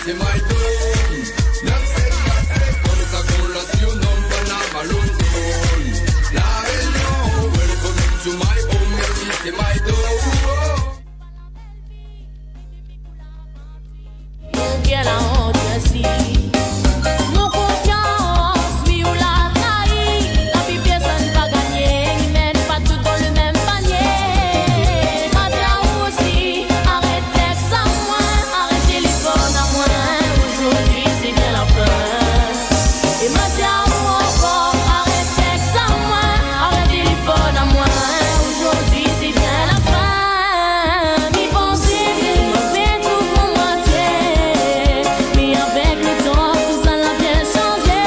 c'est my dome. 974 comme ça qu'on l'a surnomme Panama London. La hello, welcome to my home, merci c'est my dome. Quelle honte aussi. Mon confiance, oui ou l'a trahi. La vie personne va gagner, ils mènent pas tout dans le même panier. Madia aussi, arrête texte à moi, arrête téléphone à moi. Aujourd'hui c'est bien la fin. Et Madia encore, arrête texte à moi, arrête téléphone à moi. Aujourd'hui c'est bien la fin. Mi pensée, mi fait tout pour moitié. Mais avec le temps, tout ça l'a bien changé.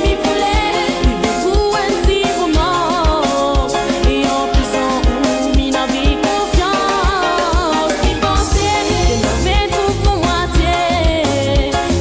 Mi voulait, mi veut tout un petit moment. Et en plus en haut, mi n'avait confiance. Mi pensait, mi fait tout pour moitié.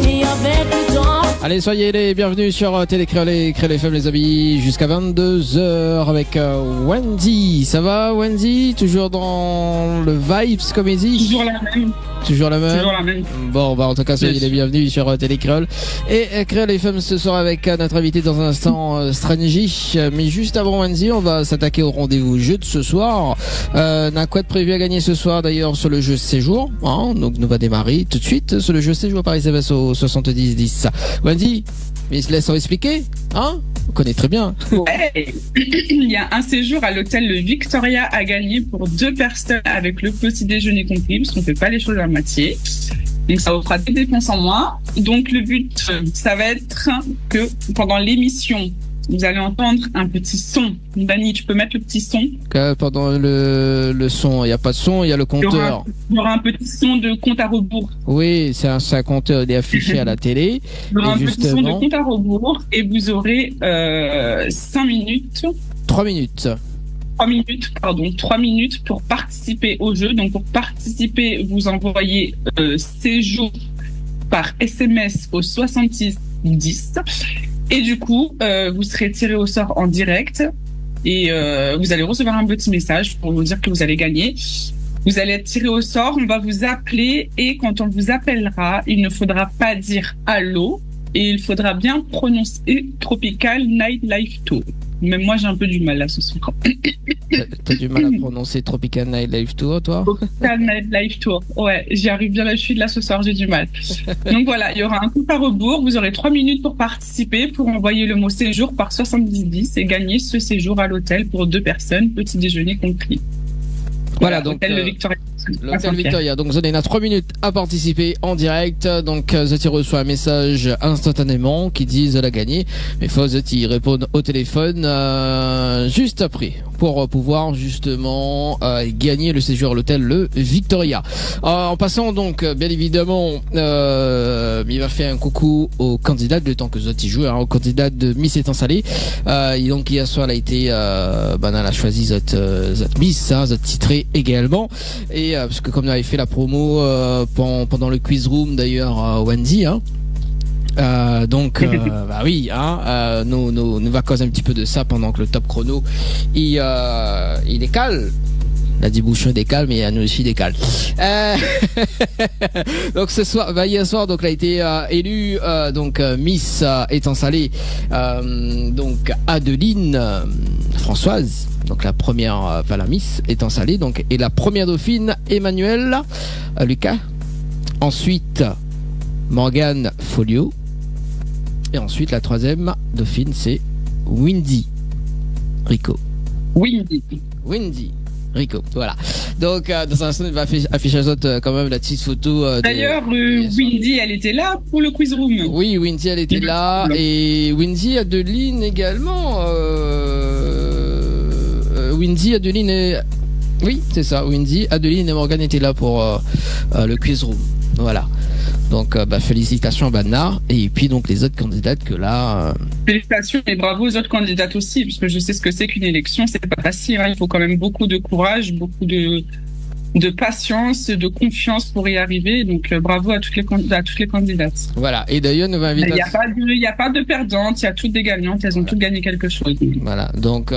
Mais avec le temps. Allez, soyez les bienvenus sur Télécréole et Créole FM les amis, jusqu'à 22h avec Wendy. Ça va Wendy? Toujours dans le Vibes Comédie? Toujours la même. Toujours la même? Toujours la même. Bon, bah en tout cas, soyez les bienvenus sur Télécréole et Créole FM ce soir avec notre invité dans un instant, Stratégie. Mais juste avant Wendy, on va s'attaquer au rendez-vous jeu de ce soir. On a quoi de prévu à gagner ce soir d'ailleurs sur le jeu Séjour, hein? Donc nous va démarrer tout de suite sur le jeu Séjour par SMS au 7010. Wendy, mais se laisse en expliquer, hein? On connaît très bien. Ouais. Il y a un séjour à l'hôtel Le Victoria à gagner pour 2 personnes avec le petit déjeuner compris, parce qu'on fait pas les choses à moitié. Donc ça vous fera des dépenses en moins. Donc le but, ça va être que pendant l'émission, vous allez entendre un petit son. Dani, tu peux mettre le petit son? Que pendant le son, il n'y a pas de son, il y a le compteur. Il y aura un petit son de compte à rebours. Oui, c'est un compteur, il est affiché à la télé. Il y aura un petit son de justement, compte à rebours et vous aurez 5 minutes. 3 minutes. 3 minutes pour participer au jeu. Donc pour participer, vous envoyez séjour par SMS au 6610 et du coup vous serez tiré au sort en direct et vous allez recevoir un petit message pour vous dire que vous allez gagner. Vous allez être tiré au sort, on va vous appeler et quand on vous appellera, il ne faudra pas dire allô et il faudra bien prononcer Tropical Nightlife Tour. Même moi, j'ai un peu du mal là ce soir. T'as du mal à prononcer Tropical Nightlife Tour, toi? Tropical Nightlife Tour. Ouais, j'y arrive bien. Je suis là ce soir, j'ai du mal. Donc voilà, il y aura un coup à rebours. Vous aurez 3 minutes pour participer, pour envoyer le mot séjour par 7010 et gagner ce séjour à l'hôtel pour 2 personnes, petit déjeuner compris. Voilà, donc l'hôtel Le Victoria. l'hôtel Victoria. Donc vous avez 3 minutes à participer en direct. Donc Zeti reçoit un message instantanément qui dit elle a gagné. Mais faut Zeti répondre au téléphone juste après pour pouvoir justement gagner le séjour à l'hôtel Le Victoria. En passant donc bien évidemment il va faire un coucou aux candidats le temps que Zeti joue, hein, aux candidats de Miss Étant Salé. Et donc hier soir elle a été elle a choisi cette Miss, hein, cette titrée également. Et parce que comme on avait fait la promo pendant le quiz room d'ailleurs Wendy, hein, donc bah oui, hein, nous va causer un petit peu de ça pendant que le top chrono il décale. La dit Bouchon décale, mais nous aussi décale. Donc ce soir, hier soir, donc elle a été élue donc Miss Étant Salé, donc Adeline Françoise. Donc la première, la Miss Étant Salé, donc et la première dauphine Emmanuel Lucas. Ensuite Morgane Folio. Et ensuite la troisième dauphine c'est Windy Rico. Windy Rico, voilà. Donc dans un instant il va afficher aux autres quand même la petite photo. D'ailleurs Windy elle était là pour le quiz room. Oui, Windy elle était là et Windy Adeline également. Windy, Adeline et... Oui, c'est ça, Windy, Adeline et Morgane étaient là pour le quiz room. Voilà. Donc, félicitations à Banna. Et puis, donc, les autres candidates que là... Félicitations et bravo aux autres candidates aussi, parce que je sais ce que c'est qu'une élection. C'est pas facile, hein. Il faut quand même beaucoup de courage, beaucoup de de patience, de confiance pour y arriver. Donc bravo à toutes les candidates. Voilà. Et d'ailleurs, nous invitons. Il n'y a pas de perdantes, il y a toutes des gagnantes. Elles ont toutes gagné quelque chose. Voilà. Donc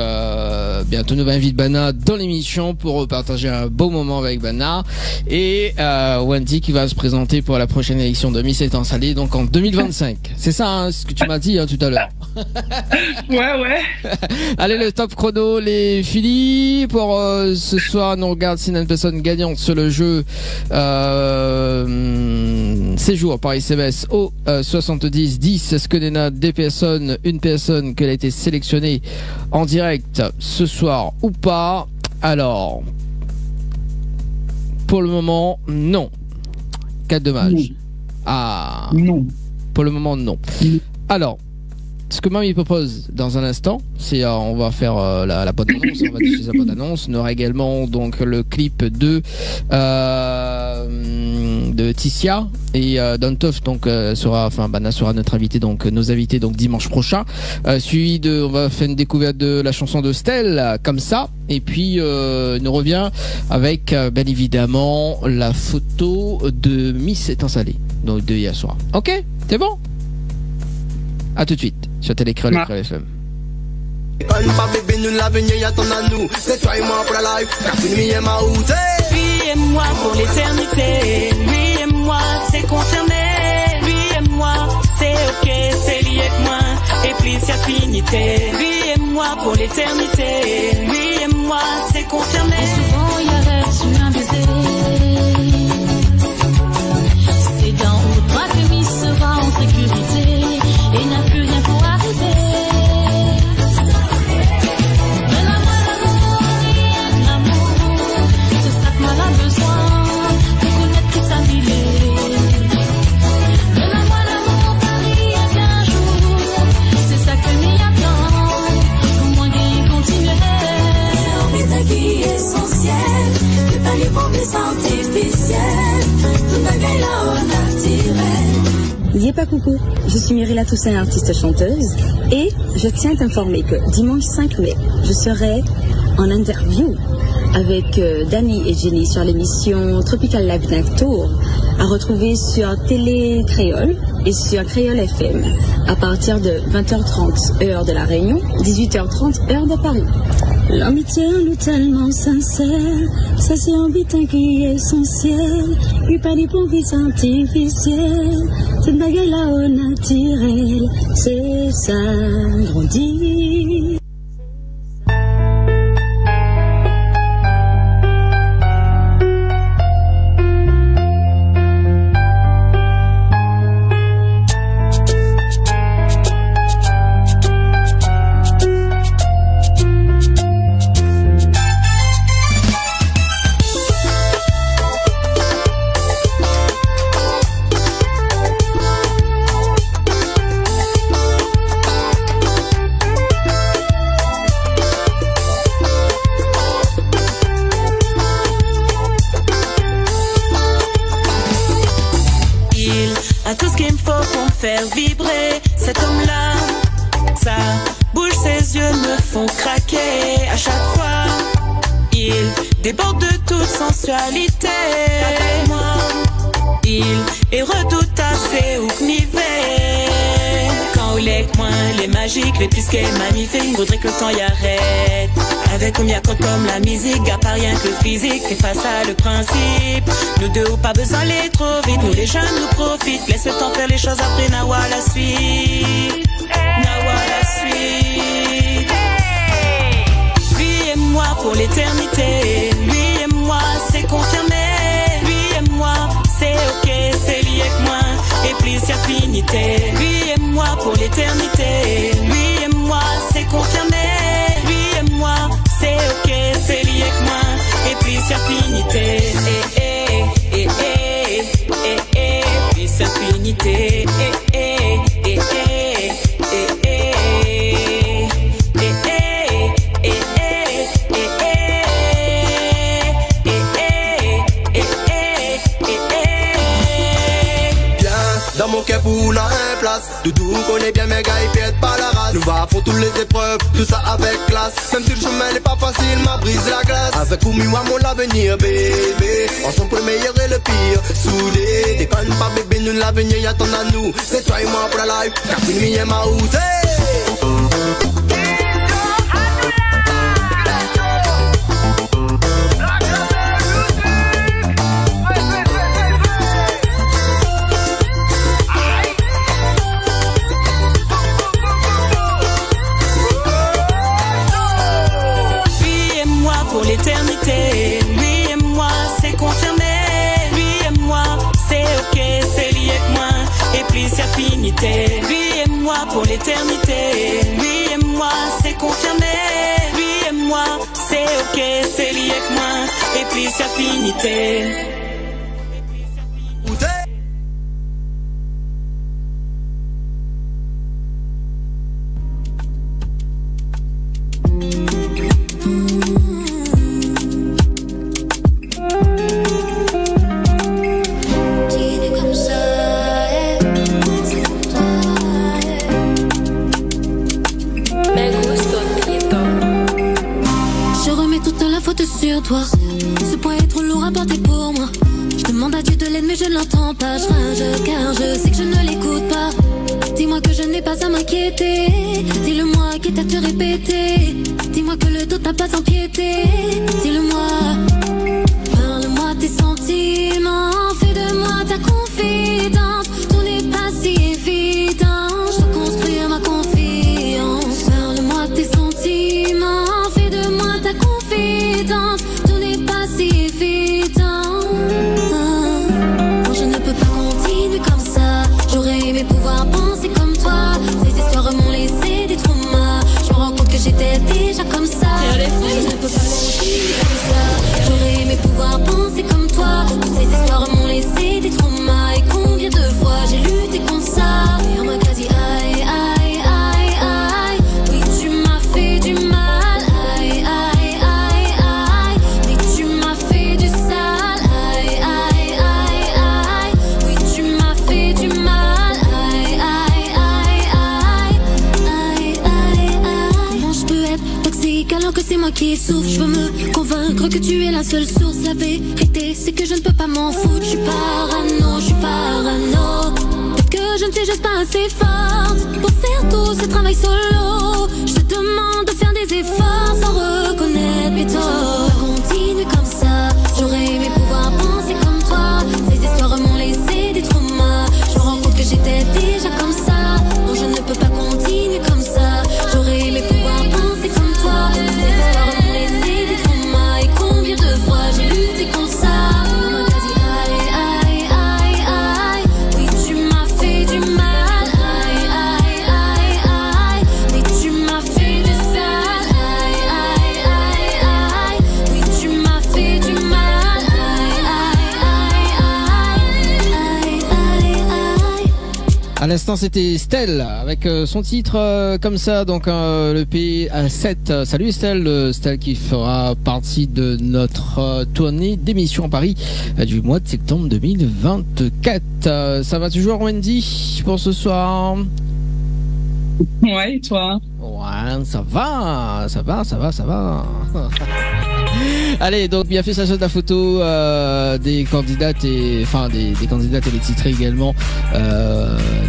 bientôt, nous invitons Bana dans l'émission pour partager un beau moment avec Bana et Wendy qui va se présenter pour la prochaine élection de Miss Étant Salé, donc en 2025. C'est ça, hein, ce que tu m'as dit tout à l'heure. Ouais. Allez, le top chrono, les filles. Pour ce soir, nous regarde si une personne gagnante sur le jeu séjour par SMS au 70-10. Est-ce que Nena, des personnes, une personne qu'elle a été sélectionnée en direct ce soir ou pas? Alors, pour le moment, non. Quel dommage. Non. Ah. Non. Pour le moment, non. Alors, ce que Mamie propose dans un instant, c'est on va faire la bonne annonce, on va diffuser la bonne annonce. On aura également donc le clip de Tissia et Dontov, donc Bana sera notre invité, donc nos invités donc dimanche prochain. Suivi de, on va faire une découverte de la chanson de Stell comme ça, et puis nous revient avec bien évidemment la photo de Miss Étant Salé, donc de hier soir. Ok, c'est bon. À tout de suite sur Télécréole et Créole FM. Lui et moi pour l'éternité, lui et moi c'est confirmé, lui et moi c'est ok, c'est lié avec moi, et puis c'est affinité. Lui et moi pour l'éternité, lui et moi c'est confirmé. Et souvent il reste un baiser. C'est dans haut droit que Miss sera en sécurité et n'a plus rien pour arriver. Donne-moi l'amour, rien l'amour, c'est ça que moi a besoin, de connaître qui s'habiller. Donne-moi l'amour, Paris, un jour, c'est ça que m'y attend, pour moi qu'il continue. C'est qui est essentiel, de pas les promesses artificielles, tout bagaille là au naturel. N'oubliez pas, coucou, je suis Myrilla Toussaint, artiste chanteuse, et je tiens à t'informer que dimanche 5 mai, je serai en interview avec Dani et Jenny sur l'émission Tropical Live Night Tour, à retrouver sur Télé Créole et sur Créole FM, à partir de 20h30 heure de La Réunion, 18h30 heure de Paris. L'amitié en nous tellement sincère, ça c'est un butin qui est essentiel, il pas des promesses artificielles, toute bagaille là au naturel, c'est ça, grandit. Faire vibrer cet homme-là, ça bouge, ses yeux me font craquer à chaque fois. Il déborde de toute sensualité. Avec moi, il est redoutable, c'est où qu'il quand il est avec moi, les magiques, les plus qu'est magnifique, il faudrait que le temps y arrête. Avec combien comme la musique, à part rien que le physique, et pas ça le principe. Nous deux ou pas besoin d'aller trop vite, nous les jeunes nous profitent. Laisse le temps faire les choses après, Nawa la suite. Nawa la suite. Lui et moi pour l'éternité, lui et moi c'est confirmé. Lui et moi c'est ok, c'est lié avec moi, et puis c'est affinité. Lui et moi pour l'éternité, lui et moi c'est confirmé. Lui et moi c'est ok, c'est lié avec moi, et puis c'est affinité. Puis c'est affinité. ok pour la place. Doudou connaît bien mes gars, ils perdent pas la race. Nous va pour toutes les épreuves, tout ça avec classe. Même si le chemin n'est pas facile, m'a brisé la glace. Avec Oumiwa mon avenir bébé, ensemble le meilleur et le pire. Soudé, déconne pas bébé, nous l'avenir y attend à nous. C'est toi et moi pour la life, car une vie est ma route. Pour l'éternité, lui et moi c'est confirmé, lui et moi c'est ok, c'est lié avec moi et plus affinité, lui et moi pour l'éternité, lui et moi c'est confirmé, lui et moi c'est ok, c'est lié avec moi et plus affinité. Sur toi, ce poids est trop lourd à porter pour moi. Je demande à Dieu de l'aide mais je ne l'entends pas. Je rage car je sais que je ne l'écoute pas. Dis-moi que je n'ai pas à m'inquiéter. Dis-le-moi quitte à te répéter. Dis-moi que le dos t'a pas empiété. Dis-le-moi. Parle-moi tes sentiments. Fais de moi ta confidente. Tout n'est pas si évident. Je dois construire ma confiance. Parle-moi tes sentiments. Fais de moi ta confidence. Tout n'est pas si évident. Non, je ne peux pas continuer comme ça. J'aurais aimé pouvoir penser comme toi. Ces histoires m'ont laissé des traumas. Je me rends compte que j'étais déjà comme ça. Je ne peux pas continuer comme ça. J'aurais aimé pouvoir penser comme toi. Toutes ces histoires m'ont laissé des traumas. Et combien de fois j'ai lutté contre ça. Et on m'a quasi aïe aïe aïe aïe. Oui tu m'as fait du mal. Aïe aïe aïe aïe. Oui tu m'as fait du sale. Aïe aïe aïe aïe. Oui tu m'as fait du mal. Aïe aïe aïe aïe. Aïe aïe aïe. Comment je peux être toxique alors que c'est moi qui souffre? Je veux me convaincre que tu es la seule source. La vérité c'est que je ne peux pas m'en foutre. Je suis parano, je suis parano. Peut-être que je ne suis juste pas assez forte pour faire tout ce travail solo. Je te demande de faire des efforts sans reconnaître mes torts. Continue comme ça. J'aurais aimé pouvoir penser comme toi. Ces histoires m'ont laissé des traumas. Je me rends compte que j'étais déjà comme ça. Non je ne peux pas continuer comme ça. J'aurais aimé pouvoir penser comme toi. Ces histoires m'ont laissé des traumas. Et combien de fois j'ai lutté contre ça. On m'a quasi aïe aïe aïe aïe. Oui tu m'as fait du mal. Aïe aïe aïe aïe. Oui tu m'as fait du sale. Aïe aïe aïe aïe. Oui tu m'as fait du mal. Aïe aïe aïe aïe. Aïe aïe aïe. À l'instant, c'était Estelle avec son titre comme ça, donc le P7. Salut Estelle, Estelle qui fera partie de notre tournée d'émission à Paris du mois de septembre 2024. Ça va toujours Wendy pour ce soir? Ouais, et toi? Ouais, ça va. Allez, donc bien fait, ça de la photo des candidates et des candidates et les titrés également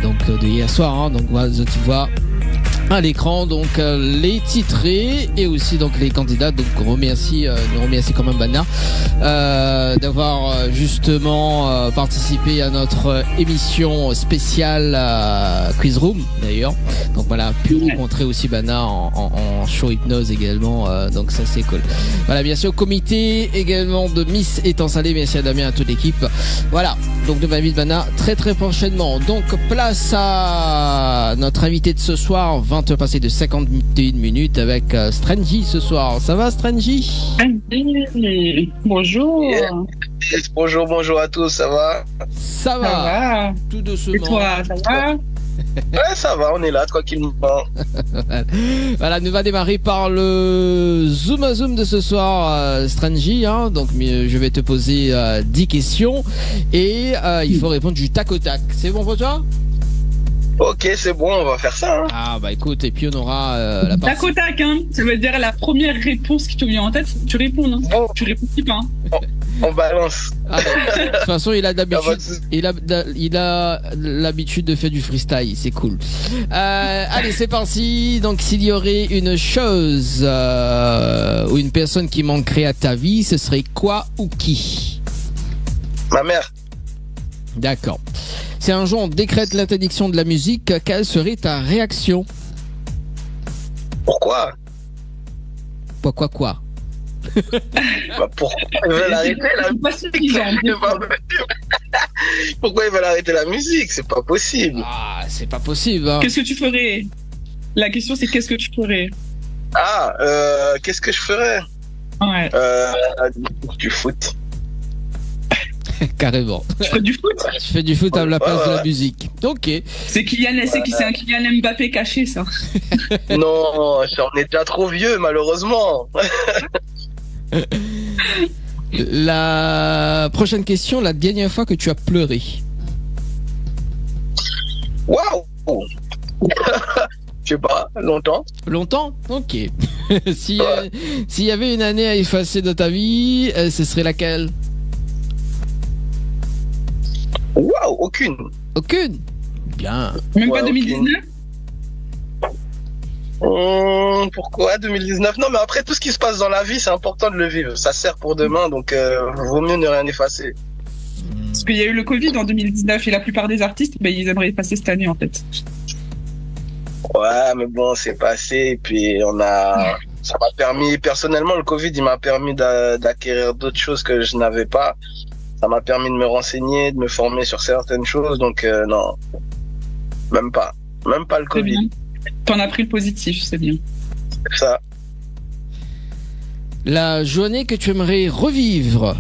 donc de hier soir, hein. Donc voilà, tu vois à l'écran donc les titrés et aussi donc les candidats. Donc nous remercie quand même Bana d'avoir justement participé à notre émission spéciale Quiz Room d'ailleurs. Donc voilà, pu rencontrer aussi Bana en show hypnose également, donc ça c'est cool. Voilà, bien sûr comité également de Miss est installé, merci à Damien, à toute l'équipe. Voilà, donc de ma vie de Bana très prochainement. Donc place à notre invité de ce soir, 20h passées de 51 minutes avec Strangy ce soir. Ça va Strangy? Bonjour. Yeah. Bonjour à tous, ça va? Ça va. Tout doucement. Et toi, ça va? Ouais, ça va, on est là tranquillement. Voilà, nous va démarrer par le Zoom à Zoom de ce soir, Strangy, hein. Donc je vais te poser 10 questions et il faut répondre du tac au tac. C'est bon pour toi? Ok, c'est bon, on va faire ça. Hein. Ah bah écoute, et puis on aura la Tac partie... au tac, hein. Ça veut dire la première réponse qui te vient en tête, tu réponds, hein. Bon. Tu réponds pas, hein. On balance. Ah, de toute façon, il a Ah, d'habitude, bah, il a l'habitude de faire du freestyle, c'est cool. Allez, c'est parti. Donc, s'il y aurait une chose ou une personne qui manquerait à ta vie, ce serait quoi ou qui? Ma mère. D'accord. Si un jour on décrète l'interdiction de la musique, quelle serait ta réaction? Pourquoi? Quoi? Bah, pourquoi ils veulent arrêter la C'est pas suffisant. Pourquoi ils veulent arrêter la musique? C'est pas possible. Ah, c'est pas possible. Hein. Qu'est-ce que tu ferais? La question, c'est qu'est-ce que tu ferais? Ah, qu'est-ce que je ferais? Ouais. Du foot. Carrément. Tu ferais du foot? Tu fais du foot à la place de la Ouais. musique. Ok. C'est un Kylian Mbappé caché, ça. Non, on est déjà trop vieux, malheureusement. La prochaine question, la dernière fois que tu as pleuré. Waouh. Je sais pas, longtemps. Longtemps? Ok. S'il y avait une année à effacer de ta vie, ce serait laquelle? Waouh, aucune. Aucune. Bien. Même Ouais, pas 2019? Pourquoi 2019? Non, mais après, tout ce qui se passe dans la vie, c'est important de le vivre. Ça sert pour demain, donc vaut mieux ne rien effacer. Parce qu'il y a eu le Covid en 2019 et la plupart des artistes, ben, ils aimeraient passer cette année, en fait. Ouais, mais bon, c'est passé, et puis ça m'a permis, personnellement, le Covid, il m'a permis d'acquérir d'autres choses que je n'avais pas. Ça m'a permis de me renseigner, de me former sur certaines choses, donc non, même pas le C'est Covid. bien. T'en as pris le positif, c'est bien. C'est ça. La journée que tu aimerais revivre.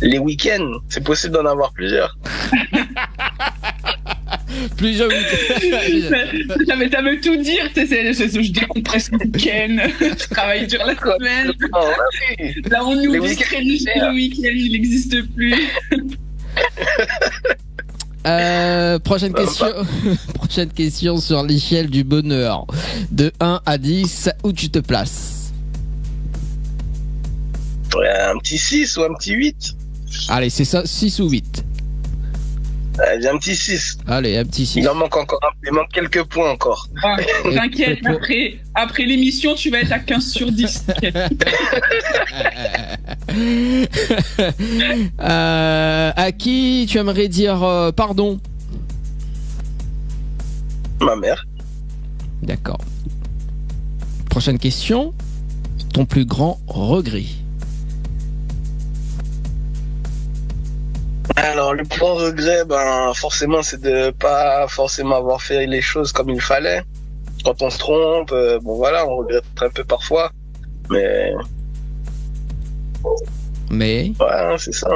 Les week-ends, c'est possible d'en avoir plusieurs. Plusieurs week-ends. Ça veut tout dire, tu sais, je décompresse le week-end, je travaille dur la semaine. Oh, oui. Là, on Les oublie week-ends, le week-end, il n'existe plus. Prochaine question. Prochaine question sur l'échelle du bonheur. De 1 à 10, où tu te places? Ouais, un petit 6 ou un petit 8. Allez, c'est ça, 6 ou 8? J'ai un petit 6. Allez, un petit 6. Il en manque encore il manque quelques points encore. Ah, t'inquiète, après l'émission, tu vas être à 15 sur 10. À qui tu aimerais dire pardon? Ma mère. D'accord. Prochaine question. Ton plus grand regret? Alors, le point regret, ben, forcément, c'est de pas forcément avoir fait les choses comme il fallait. Quand on se trompe, bon voilà, on regrette un peu parfois. Mais, Mais ouais, c'est ça.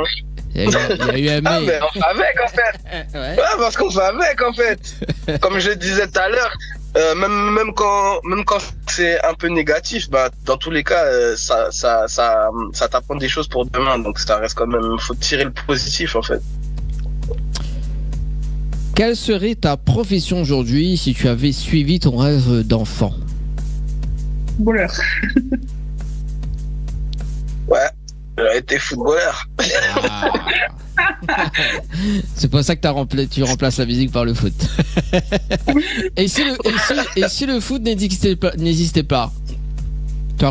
il y a eu un Ah, mais. mais on fait avec, en fait. Ouais. Ouais, parce qu'on fait avec, en fait. Comme je le disais tout à l'heure, même quand c'est un peu négatif, bah, dans tous les cas, ça t'apprend des choses pour demain. Donc, ça reste quand même, faut tirer le positif, en fait. Quelle serait ta profession aujourd'hui si tu avais suivi ton rêve d'enfant? Footballeur. Ouais, j'aurais été footballeur. Ah. C'est pour ça que tu remplaces la musique par le foot. et si le foot n'existait pas, tu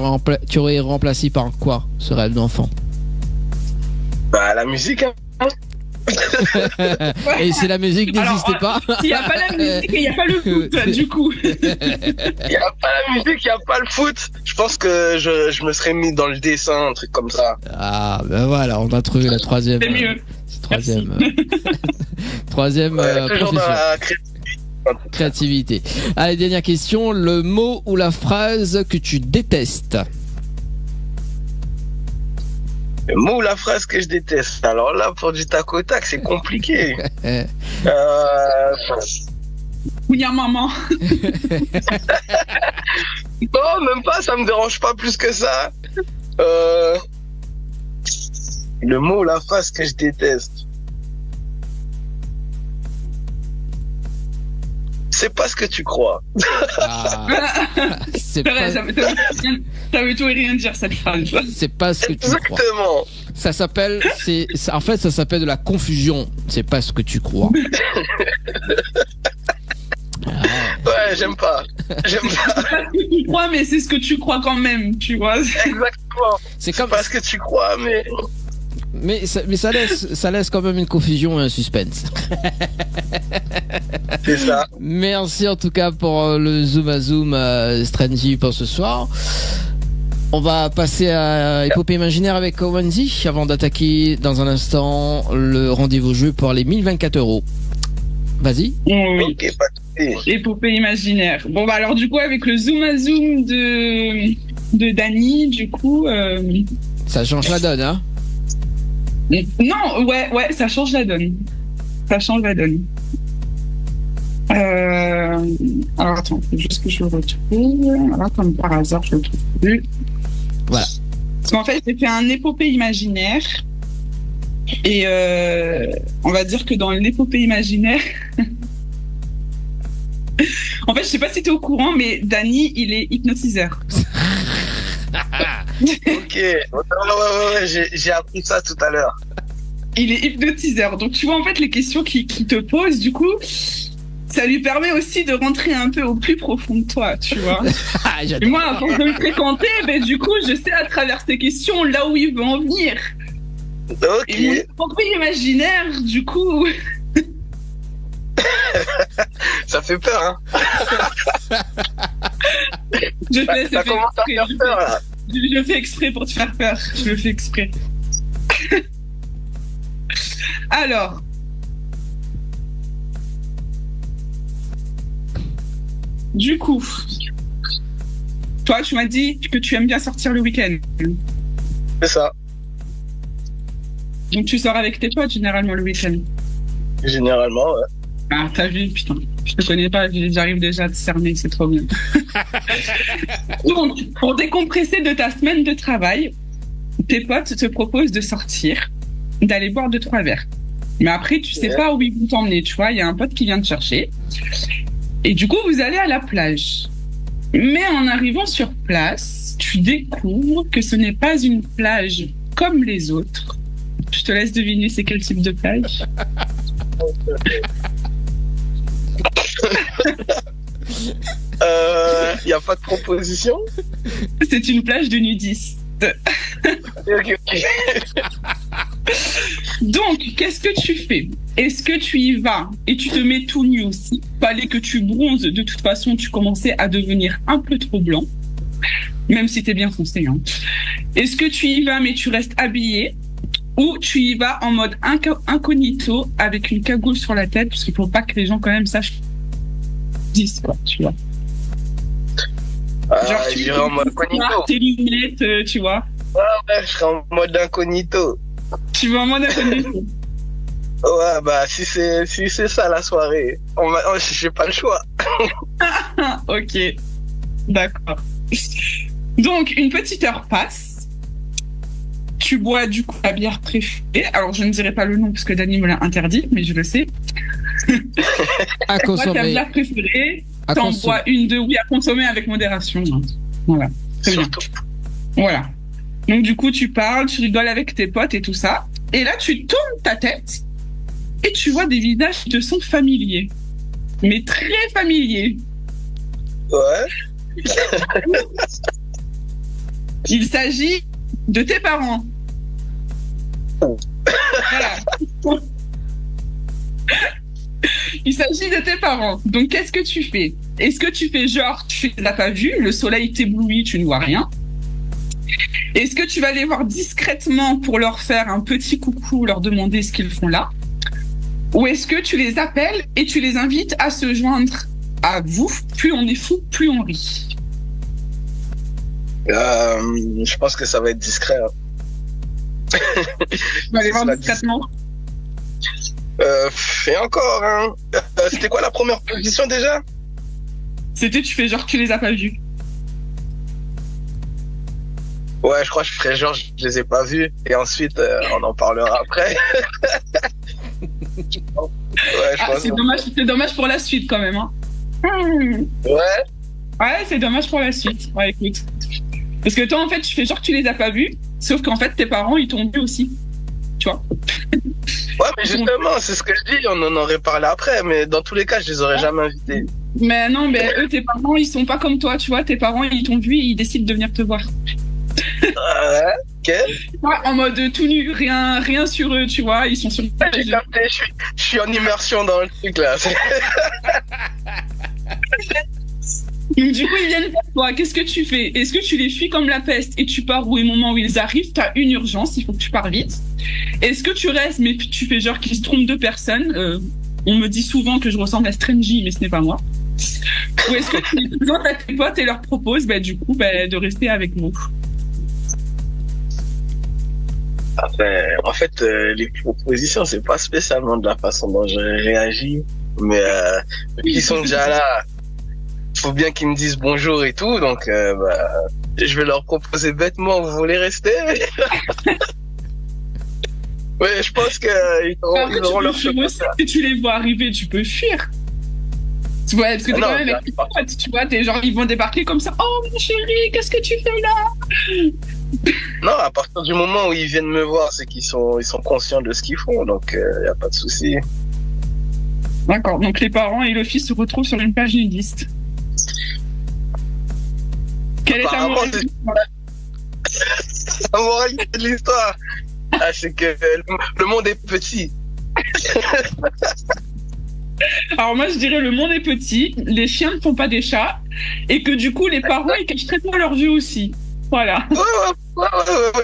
aurais remplacé par quoi ce rêve d'enfant? Bah, la musique, hein. Et si la musique n'existait pas? S'il n'y a pas la musique et il n'y a pas le foot, du coup. Il n'y a pas la musique, il n'y a pas le foot. Je pense que je me serais mis dans le dessin, un truc comme ça. Ah, ben voilà, on a trouvé la troisième. C'est mieux. Troisième Toujours dans profession. la Créativité. Allez, dernière question. Le mot ou la phrase que tu détestes? Le mot ou la phrase que je déteste. Alors là, pour du tac au tac, c'est compliqué. Ouya maman. Non, même pas, ça me dérange pas plus que ça. Le mot ou la phrase que je déteste. C'est pas ce que tu crois. Ah, c'est C'est vrai, pas, ça veut tout et rien dire cette phrase. c'est pas ce que tu crois. Exactement. Ça s'appelle, en fait, ça s'appelle de la confusion. C'est pas ce que tu crois. Ouais, j'aime pas. J'aime pas. C'est pas ce que tu crois, mais c'est ce que tu crois quand même, tu vois. Exactement. C'est C'est comme, pas ce que tu crois, mais ça laisse quand même une confusion et un suspense. c'est ça. Merci en tout cas pour le zoom à zoom Strangy pour ce soir. On va passer à Épopée imaginaire avec Wendy avant d'attaquer dans un instant le rendez-vous jeu pour les 1024 €. Vas-y. Oui. Ok, pas de souci. Épopée imaginaire. Bon, bah alors du coup, avec le zoom à zoom de Dany, du coup... Ça change la donne, hein. Non, ouais, ça change la donne. Ça change la donne. Alors attends, faut juste que je le retrouve. Alors, comme par hasard, je le trouve plus. Voilà. Parce qu'en fait, j'ai fait un épopée imaginaire. Et on va dire que dans l'épopée imaginaire... En fait, je sais pas si t'es au courant, mais Dany, il est hypnotiseur. Ok. Ouais, j'ai appris ça tout à l'heure. Il est hypnotiseur. Donc, tu vois, en fait, les questions qu'il te pose, du coup, ça lui permet aussi de rentrer un peu au plus profond de toi, tu vois. Et moi, à force de me fréquenter, ben, du coup, je sais à travers ces questions là où il veut en venir. Ok. Et mon épopée imaginaire, du coup... Ça fait peur, hein. Ça commence à faire peur, là. Je fais exprès pour te faire peur. Je le fais exprès. Alors. Du coup. Toi, tu m'as dit que tu aimes bien sortir le week-end. C'est ça. Donc tu sors avec tes potes généralement le week-end. Généralement, ouais. Ah, t'as vu, putain. Je te connais pas, j'arrive déjà à te cerner, c'est trop bien. Donc, pour décompresser de ta semaine de travail, tes potes te proposent de sortir, d'aller boire 2-3 verres. Mais après, tu sais pas où ils vont t'emmener, tu vois. Il y a un pote qui vient te chercher. Et du coup, vous allez à la plage. Mais en arrivant sur place, tu découvres que ce n'est pas une plage comme les autres. Je te laisse deviner c'est quel type de plage. Y a pas de proposition? C'est une plage de nudistes. Ok. Donc, qu'est-ce que tu fais? Est-ce que tu y vas et tu te mets tout nu aussi? Fallait que tu bronzes, de toute façon, tu commençais à devenir un peu trop blanc, même si t'es bien foncé. Hein. Est-ce que tu y vas mais tu restes habillé? Ou tu y vas en mode incognito avec une cagoule sur la tête, parce qu'il faut pas que les gens quand même sachent quoi, tu vois. Genre tu irais en mode incognito. Tes lunettes, tu vois. Ouais, je serais en mode incognito. Tu vas en mode incognito. Ouais, bah si c'est ça la soirée, j'ai pas le choix. Ok, d'accord. Donc une petite heure passe. Tu bois du coup la bière préférée. Alors je ne dirai pas le nom parce que Dany me l'a interdit, mais je le sais. À consommer. Ta bière préférée. T'en bois une, deux, oui, à consommer avec modération. Voilà. Très bien. Voilà. Donc du coup tu parles, tu rigoles avec tes potes et tout ça. Et là tu tournes ta tête et tu vois des visages qui te sont familiers. Mais très familiers. Ouais. Il s'agit de tes parents. Voilà. Il s'agit de tes parents. Donc, qu'est-ce que tu fais? Est-ce que tu fais genre, tu ne l'as pas vu, le soleil t'éblouit, tu ne vois rien? Est-ce que tu vas les voir discrètement pour leur faire un petit coucou, leur demander ce qu'ils font là? Ou est-ce que tu les appelles et tu les invites à se joindre à vous? Plus on est fou, plus on rit. Je pense que ça va être discret. Hein. Tu vas les voir discrètement? Et encore, hein. C'était quoi la première position déjà? C'était tu fais genre tu les as pas vus. Ouais, je crois que je ferais genre je les ai pas vus et ensuite on en parlera après. Ouais, je pense. C'est dommage pour la suite quand même. Hein. Ouais. Ouais, c'est dommage pour la suite. Ouais, écoute. Parce que toi, en fait, tu fais genre que tu les as pas vus, sauf qu'en fait, tes parents, ils t'ont vu aussi. Tu vois. Ouais, mais justement, c'est ce que je dis, on en aurait parlé après, mais dans tous les cas, je les aurais jamais invités. Mais non, mais eux, tes parents, ils sont pas comme toi, tu vois. Tes parents, ils t'ont vu et ils décident de venir te voir. Ouais, ok. Ouais, en mode tout nu, rien sur eux, tu vois. Ils sont sur le page. J'ai capté, je suis en immersion dans le truc, là. Donc, du coup, ils viennent vers toi. Qu'est-ce que tu fais? Est-ce que tu les fuis comme la peste et tu pars au moment où ils arrivent? T'as une urgence, il faut que tu pars vite. Est-ce que tu restes, mais tu fais genre qu'ils se trompent de personne? On me dit souvent que je ressemble à Strangy, mais ce n'est pas moi. Ou est-ce que tu les présentes à tes potes et leur proposes, du coup, de rester avec nous? En fait, les propositions, c'est pas spécialement de la façon dont je réagis, mais vu qu'ils sont déjà là, faut bien qu'ils me disent bonjour et tout, donc je vais leur proposer bêtement, vous voulez rester? Ouais, je pense qu'ils auront leur chance. Si tu les vois arriver, tu peux fuir. Tu vois, parce que t'es quand même avec tes potes, tu vois, genre, ils vont débarquer comme ça. Oh, mon chéri, qu'est-ce que tu fais là? Non, à partir du moment où ils viennent me voir, c'est qu'ils sont conscients de ce qu'ils font, donc y a pas de souci. D'accord, donc les parents et le fils se retrouvent sur une page nudiste. Quelle est ta moralité? La moralité de l'histoire, c'est que le monde est petit. Alors moi je dirais le monde est petit, les chiens ne font pas des chats, et que du coup les parents ils cachent très bien leur vue aussi. Voilà. Ouais,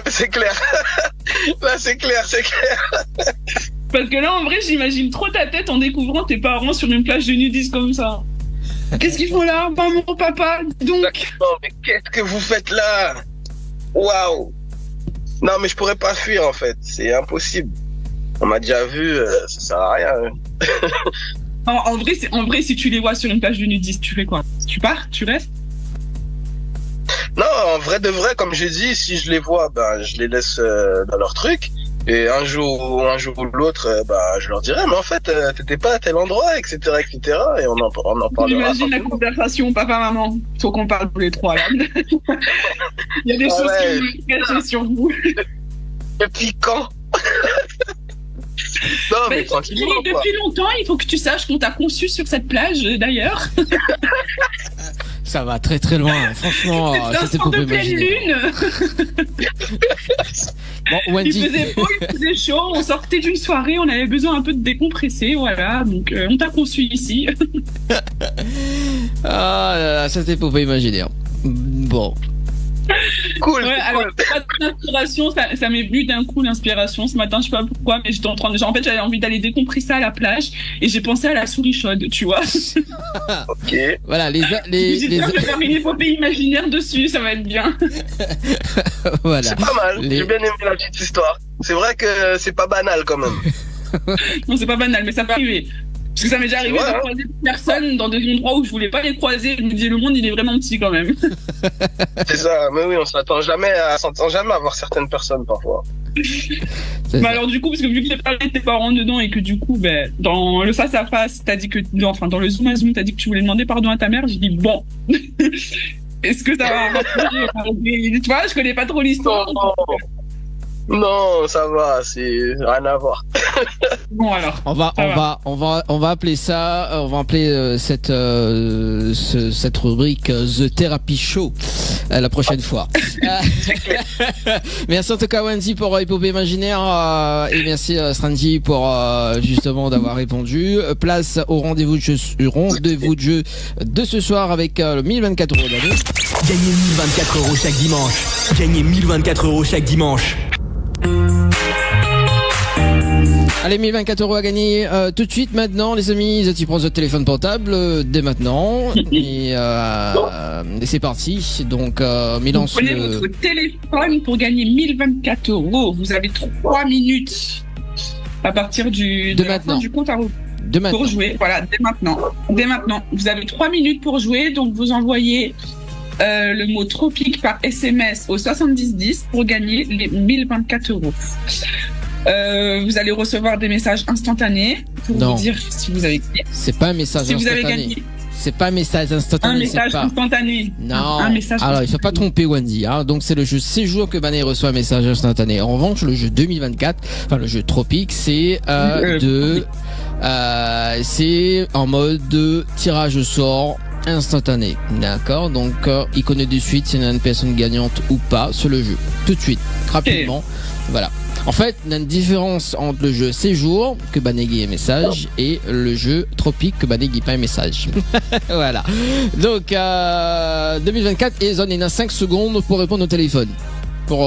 c'est clair. Là c'est clair. Parce que là en vrai j'imagine trop ta tête en découvrant tes parents sur une plage de nudistes comme ça. Qu'est-ce qu'ils font là, maman, papa? Donc. Non, mais qu'est-ce que vous faites là? Waouh. Non, mais je pourrais pas fuir en fait, c'est impossible. On m'a déjà vu, ça sert à rien. En vrai, si tu les vois sur une plage de nudistes, tu fais quoi? Tu pars? Tu restes? Non, en vrai de vrai, comme j'ai dit, si je les vois, je les laisse dans leur truc. Et un jour ou l'autre, je leur dirai, mais en fait, t'étais pas à tel endroit, etc., etc. Et on en parlera. J'imagine la conversation, papa-maman. Faut qu'on parle tous les trois, là. Il y a des choses qui me cachent sur vous. Depuis quand? Non, mais tranquillement. Depuis longtemps, il faut que tu saches qu'on t'a conçu sur cette plage, d'ailleurs. Ça va très très loin, franchement. C'était pour de pleine lune. Bon, Wendy. Il faisait beau, il faisait chaud, on sortait d'une soirée, on avait besoin un peu de décompresser, voilà. Donc on t'a conçu ici. Ah là là, c'était pour pas imaginer. Bon. Cool. Ouais, alors, l'inspiration, ça m'est venu d'un coup l'inspiration ce matin, je sais pas pourquoi, mais j'étais en train de, en fait, j'avais envie d'aller décompresser à la plage et j'ai pensé à la souris chaude, tu vois. Ok. Voilà, je vais faire une épopée imaginaire dessus, ça va être bien. Voilà. C'est pas mal. J'ai bien aimé la petite histoire. C'est vrai que c'est pas banal quand même. Non, c'est pas banal, mais ça peut arriver. Parce que ça m'est déjà arrivé de croiser des personnes dans des endroits où je voulais pas les croiser. Je me disais, le monde, il est vraiment petit quand même. C'est ça, mais oui, on s'attend jamais à voir certaines personnes parfois. Mais alors du coup, parce que vu que j'ai parlé de tes parents dedans et que du coup, dans le face à face, t'as dit que, enfin dans le zoom à zoom, t'as dit que tu voulais demander pardon à ta mère. J'ai dit bon, est-ce que ça va rapprocher? Tu vois, je connais pas trop l'histoire. Non, ça va, c'est rien à voir. Bon alors. On va appeler ça, on va appeler cette rubrique The Therapy Show la prochaine fois. Merci en tout cas Wendy pour Épopée Imaginaire et merci Strandy pour justement d'avoir répondu. Place au rendez-vous de jeu de ce soir avec le 1024 € d'année. Gagnez 1024 € chaque dimanche. Gagnez 1024 € chaque dimanche. Allez, 1024 € à gagner tout de suite maintenant, les amis. Tu prends votre téléphone portable dès maintenant et c'est parti. Donc, Milan, vous prenez votre téléphone pour gagner 1024 €. Vous avez 3 minutes à partir de maintenant du compte à rebours pour jouer. Voilà, dès maintenant. Dès maintenant, vous avez 3 minutes pour jouer. Donc, vous envoyez le mot tropique par SMS au 7010 pour gagner les 1024 €. Vous allez recevoir des messages instantanés pour vous dire si vous avez gagné. C'est pas un message instantané. Vous avez gagné. C'est pas un message instantané. Un message c'est pas... instantané. Non. Un message Alors, il faut pas tromper Wendy. Hein. Donc, c'est le jeu séjour que Bané reçoit un message instantané. En revanche, le jeu 2024, enfin le jeu Tropique, c'est c'est en mode de tirage au sort instantané. D'accord. Donc, il connaît de suite s'il y a une personne gagnante ou pas sur le jeu. Tout de suite, rapidement. Okay. Voilà. En fait, il y a une différence entre le jeu séjour que Banegui est message et le jeu tropique que Banegui pas un message. Voilà. Donc 2024 et zone, il y a 5 secondes pour répondre au téléphone. Pour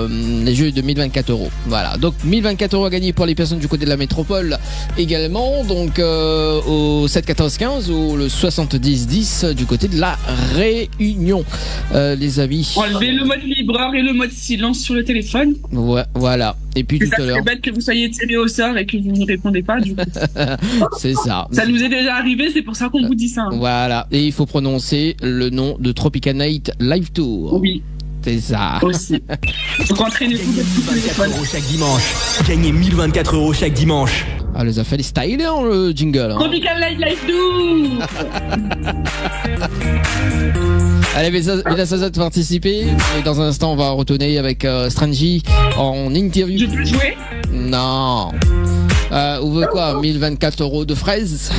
les jeux de 1024 €. Voilà. Donc 1024 € à gagner pour les personnes du côté de la métropole également. Donc au 7 14 15 ou le 70 10 du côté de la Réunion. Les amis. Enlevez le mode vibreur et le mode silence sur le téléphone. Ouais, voilà. Et puis tout à l'heure. C'est bête que vous soyez tiré au sort et que vous ne répondez pas du coup. C'est ça. Ça nous est déjà arrivé, c'est pour ça qu'on vous dit ça. Voilà. Et il faut prononcer le nom de Tropical Night Live Tour. Oui. C'est ça. Aussi. Donc entraînez-vous. 1024 € chaque dimanche. Gagnez 1024 € chaque dimanche. Ah, les a fait les styles hein, le jingle. Hein. Tropical Night Live Tour. Allez, mais ça de participer. Et dans un instant, on va retourner avec Strangy en interview. Je peux jouer? Non. Ou veut quoi? 1024 € de fraises?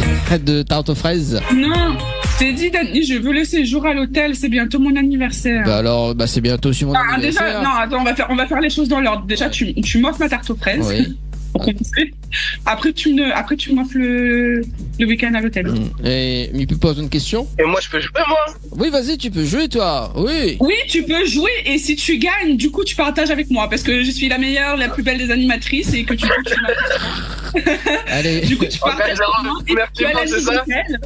De tarte aux fraises? Non. T'es dit, Dani, je veux le séjour à l'hôtel, c'est bientôt mon anniversaire. Bah alors, bah c'est bientôt aussi mon anniversaire. Déjà, non, attends, on va faire les choses dans l'ordre. Déjà, tu m'offres ma tarte aux fraises. Oui. Pour commencer. Après, tu m'offres le week-end à l'hôtel. Et il peut poser une question? Et moi, je peux jouer, moi? Oui, vas-y, tu peux jouer, toi. Oui. Oui, tu peux jouer. Et si tu gagnes, du coup, tu partages avec moi. Parce que je suis la meilleure, la plus belle des animatrices. Et que du coup, tu m'as. Allez. Du coup, tu partages avec moi. Et tu as la nuit d'hôtel.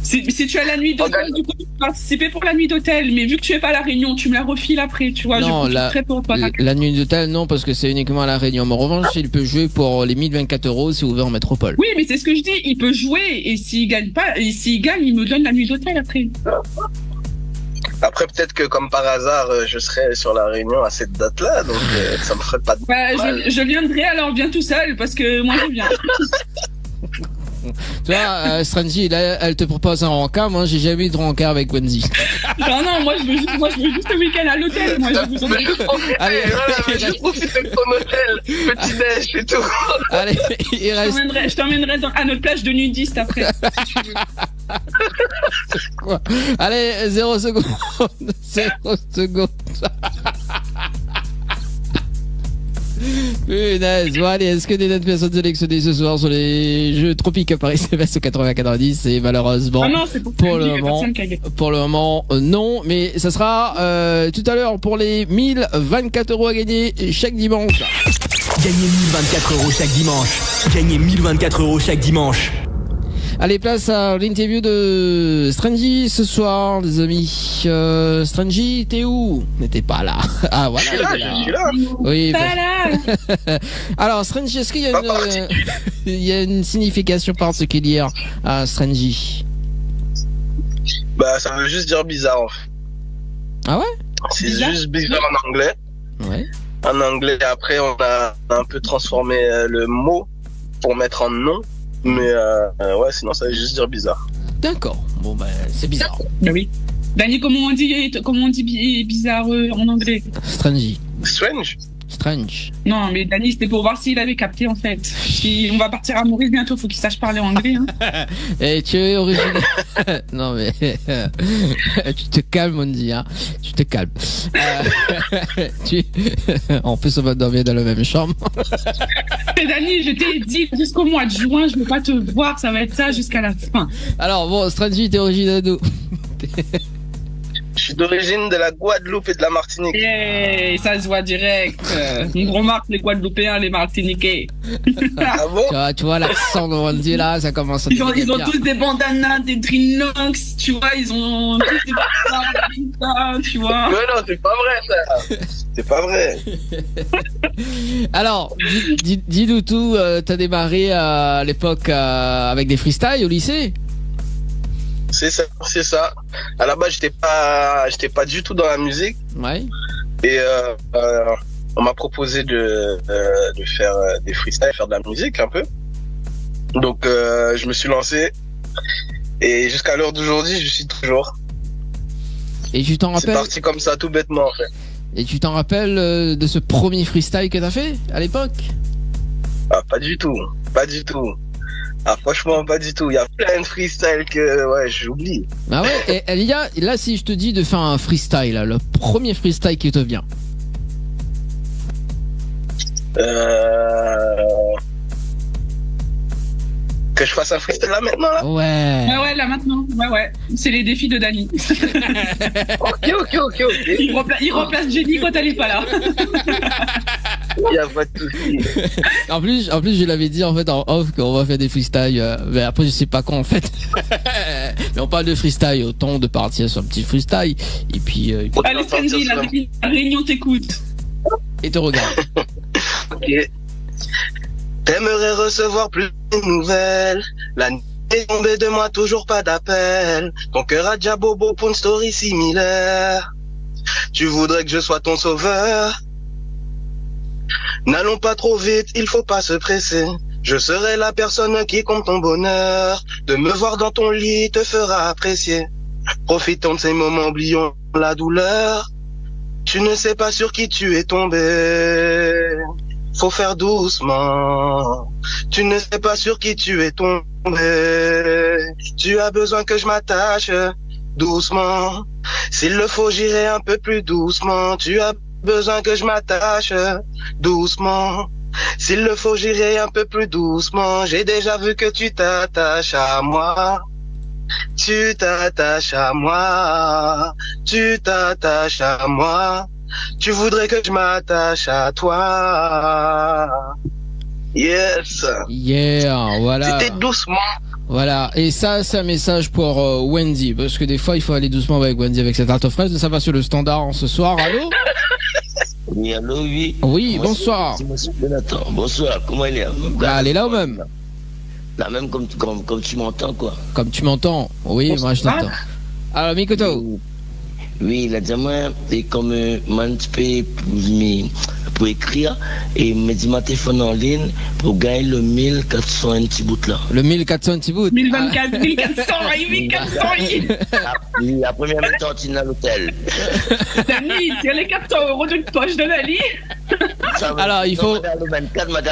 Si tu as la nuit d'hôtel, du coup, tu peux participer pour la nuit d'hôtel. Mais vu que tu es pas à la Réunion, tu me la refiles après, tu vois. Non, la nuit d'hôtel, non, parce que c'est uniquement à la Réunion. Mais en revanche, il peut jouer pour les 1024 €, c'est ouvert en métropole. Oui, mais c'est ce que je dis. Il peut jouer et s'il gagne pas, et s'il gagne, il me donne la nuit d'hôtel après. Après, peut-être que comme par hasard, je serai sur la Réunion à cette date-là, donc ça me ferait pas de mal. Je viendrai, alors viens tout seul, parce que moi je viens. Tu vois, Strangy, là, elle te propose un rencard. Moi, j'ai jamais eu de rencard avec Wendy. Non, moi, je veux juste le week-end à l'hôtel. Moi, je vous en prie. Allez, juste profiter de ton hôtel. Petit-déj, c'est tout. Allez, il reste. Je t'emmènerai à notre plage de nudistes après. Si tu veux. Quoi? Allez, 0 secondes. 0 secondes. Punaise, bon allez, est-ce que des notes personnes sélectionnées ce soir sur les jeux tropiques par SMS au 80-90 et malheureusement non, pour le moment non, mais ça sera tout à l'heure pour les 1024 € à gagner chaque dimanche. Gagnez 1024 € chaque dimanche. Gagnez 1024 € chaque dimanche. Allez, place à l'interview de Strangy ce soir, les amis. Strangy, t'es où? N'était pas là. Ah voilà. Je suis là. Oui. Bah... Alors, Strangy, est-ce qu'il y a il y a une signification particulière à Strangy? Bah, ça veut juste dire bizarre en fait. Ah ouais? C'est juste bizarre en anglais. Ouais. En anglais, après, on a un peu transformé le mot pour mettre en nom. Mais ouais, sinon ça veut juste dire bizarre. D'accord. Bon bah c'est bizarre. Bah oui. Dani, comment on dit bizarre en anglais? Strangy. Strange. Strange. Non, mais Dani, c'était pour voir s'il avait capté en fait. Si on va partir à Maurice bientôt, faut qu'il sache parler anglais. Hein. Et tu es originaire. Non mais tu te calmes, on dit. Hein. Tu te calmes. En plus, on va dormir dans la même chambre. Et Dani, je t'ai dit jusqu'au mois de juin, je veux pas te voir, ça va être ça jusqu'à la fin. Alors bon, Strangy, t'es originaire d'où? Je suis d'origine de la Guadeloupe et de la Martinique. Yeah, ça se voit direct. On remarque les Guadeloupéens, les Martiniquais. Ah bon? Tu vois l'accent de Wendy là, ça commence à ils ont tous des bandanas, des Drinox, tu vois, ils ont tous des bandanas, tu vois. Mais non, c'est pas vrai ça. C'est pas vrai. Alors, dis-nous tout, t'as démarré à l'époque avec des freestyles au lycée? C'est ça. À la base, j'étais pas du tout dans la musique. Ouais. Et on m'a proposé de faire des freestyles, faire de la musique un peu. Donc je me suis lancé et jusqu'à l'heure d'aujourd'hui, je suis toujours. Et tu t'en C'est rappelles parti comme ça, tout bêtement en fait. Et tu t'en rappelles de ce premier freestyle que t'as fait à l'époque? Ah, pas du tout, pas du tout. Ah, franchement, pas du tout. Il y a plein de freestyles que, ouais, j'oublie. Ah ouais, et Elia, là, si je te dis de faire un freestyle, là, le premier freestyle qui te vient. Que je fasse un freestyle là maintenant, là? Ouais. Ouais, là maintenant. Ouais. C'est les défis de Dani. Ok. Il remplace Jenny quand elle est pas là. Il y a pas de souci. En plus, je l'avais dit en fait en off qu'on va faire des freestyles, mais après je sais pas quand en fait. Mais on parle de freestyle, autant de partir sur un petit freestyle et puis. Allez, Sandy, la réunion t'écoute. Et te regarde. Ok. T'aimerais recevoir plus de nouvelles. La nuit est tombée de moi, toujours pas d'appel. Ton cœur a déjà bobo pour une story similaire. Tu voudrais que je sois ton sauveur. N'allons pas trop vite, il faut pas se presser. Je serai la personne qui compte ton bonheur. De me voir dans ton lit te fera apprécier. Profitons de ces moments, oublions la douleur. Tu ne sais pas sur qui tu es tombé. Faut faire doucement. Tu ne sais pas sur qui tu es tombé. Tu as besoin que je m'attache doucement. S'il le faut, j'irai un peu plus doucement. Tu as besoin que je m'attache doucement. S'il le faut, j'irai un peu plus doucement. J'ai déjà vu que tu t'attaches à moi. Tu t'attaches à moi. Tu t'attaches à moi. Tu voudrais que je m'attache à toi. Yes. Yeah, voilà. C'était doucement. Voilà, et ça c'est un message pour Wendy, parce que des fois il faut aller doucement avec Wendy avec cette tarte fraise. Ça va sur le standard en ce soir, allô? Oui, allô, oui. Oui, bonsoir. Bonsoir, comment il est? Elle est là ou même? Là même comme tu m'entends, quoi. Comme tu m'entends? Oui, moi je t'entends. Alors, Mikoto? Oui, il a dit moi, et comme man, tu peux pour écrire, et me dit ma téléphone en ligne pour gagner le 1400 un petit bout là. Le 1400 un petit bout? 1024, 1400, 1400. Oui, la première mi-temps, tu es à l'hôtel. Dani, tire les 400 € de poche de Dani. Alors, il faut.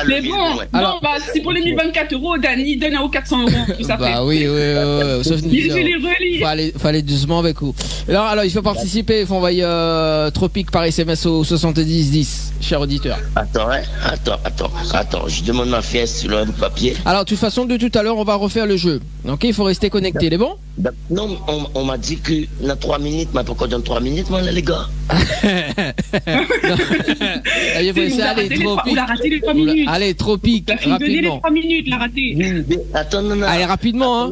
Mais bon, alors, bah, si pour les 1024 €, Dani donne aux 400 €. Tout ça fait. Bah oui. Sauf faut aller doucement avec vous. Alors, il faut participer. Il faut envoyer Tropique par SMS au 7010, cher auditeur. Attends, je demande ma fille sur le papier. Alors, de toute façon, de tout à l'heure, on va refaire le jeu. Ok, il faut rester connecté, il est bon? Non, on m'a dit que dans 3 minutes, mais pourquoi dans 3 minutes, moi, là, les gars? Il faut essayer, allez, Tropique. On a raté les 3 minutes. Allez, Tropique, rapidement. Les 3 minutes, l'a raté. Attends, non. Allez, rapidement, hein.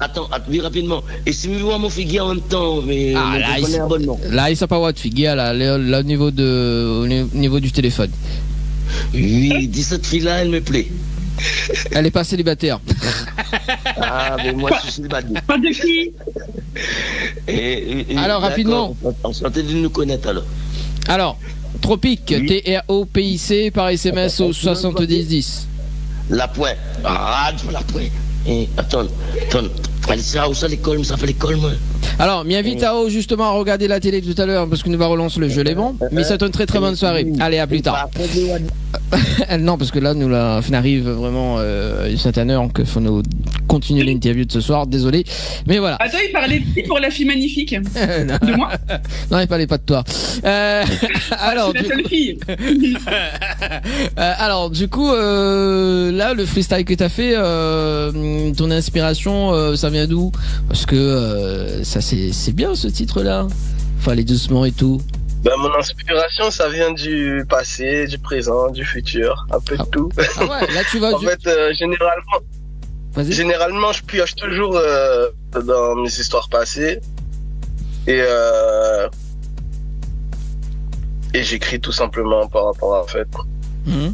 Attends, oui, rapidement. Et si vous voyez mon figuier en même temps, mais là, il s'est pas voir de figuier, là, au niveau du téléphone. Oui, dis cette fille-là, elle me plaît. Elle est pas célibataire. Ah, mais moi, je suis célibataire. Pas de qui? Alors, rapidement. On se sentait de nous connaître, alors. Alors, Tropique, oui. TROPIC par SMS au 7010. La pointe. Ah, la pointe. Attends. Ça, ça l'école, ça fait l'école, moi. Alors, m'invite à justement à regarder la télé tout à l'heure parce que nous va relancer le jeu, les bons. Mais c'est une très très bonne soirée. Allez, à plus tard. Non, parce que là, on arrive vraiment à une certaine heure, donc il faut nous continuer l'interview de ce soir. Désolé, mais voilà. Attends, il parlait pour la fille magnifique. De moi? Non, il parlait pas de toi. Alors, c'est la seule fille. Alors, du coup, là, le freestyle que t'as fait, ton inspiration, ça vient d'où? Parce que ça, c'est bien ce titre-là. Faut aller doucement et tout. Ben, mon inspiration, ça vient du passé, du présent, du futur, un peu de tout. Ah ouais, là tu vas. En fait, généralement, je pioche toujours dans mes histoires passées et j'écris tout simplement par rapport à en fait. Mmh.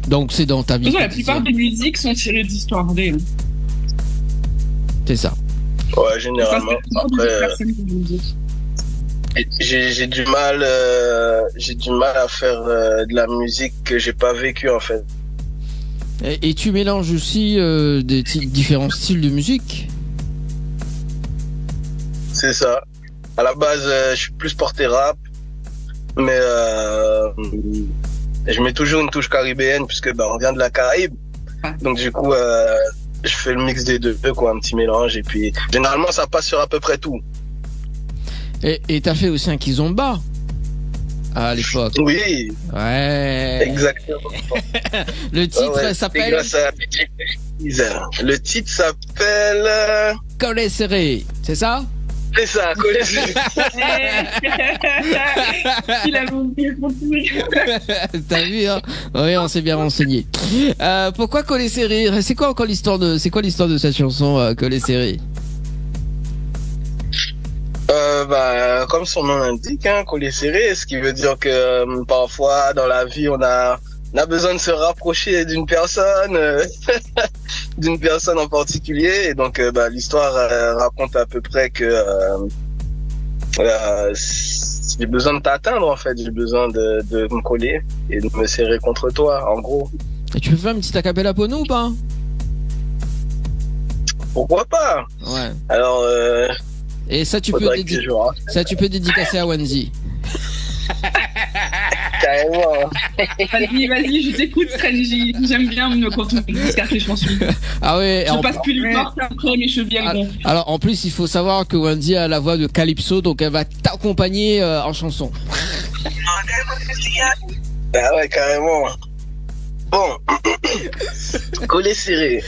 Donc c'est dans ta vie. La plupart des musiques sont tirées d'histoires vraies. C'est ça. Ouais, généralement. Après, j'ai du mal à faire de la musique que j'ai pas vécue en fait. Et tu mélanges aussi différents styles de musique. C'est ça. À la base, je suis plus porté rap, mais je mets toujours une touche caribéenne puisque on vient de la Caraïbe. Donc du coup, je fais le mix des deux, quoi, un petit mélange. Et puis, généralement, ça passe sur à peu près tout. Et t'as fait aussi un kizomba à l'époque. Oui. Ouais. Exactement. Le titre s'appelle. Le titre s'appelle. Collet serré, c'est ça? C'est ça, Collet serré. Il a oublié son truc. T'as vu, hein? Oui, on s'est bien renseigné. Pourquoi Collet serré? C'est quoi l'histoire de cette chanson, Collet serré? Comme son nom l'indique, hein, collet serré, ce qui veut dire que parfois dans la vie on a besoin de se rapprocher d'une personne, d'une personne en particulier, et donc l'histoire raconte à peu près que j'ai besoin de t'atteindre en fait, j'ai besoin de me coller et de me serrer contre toi, en gros. Et tu peux faire une petite acapella pour nous ou pas? Pourquoi pas? Ouais. Alors. Et ça tu peux dédicacer à Wanzi. Carrément. Vas-y, je t'écoute, Strangy. J'aime bien quand on discarte les chansons. Ah ouais. Je passe plus le temps après mes cheveux gonflent. Alors en plus, il faut savoir que Wanzi a la voix de Calypso, donc elle va t'accompagner en chanson. Ah ouais, carrément. Bon. Collet serré.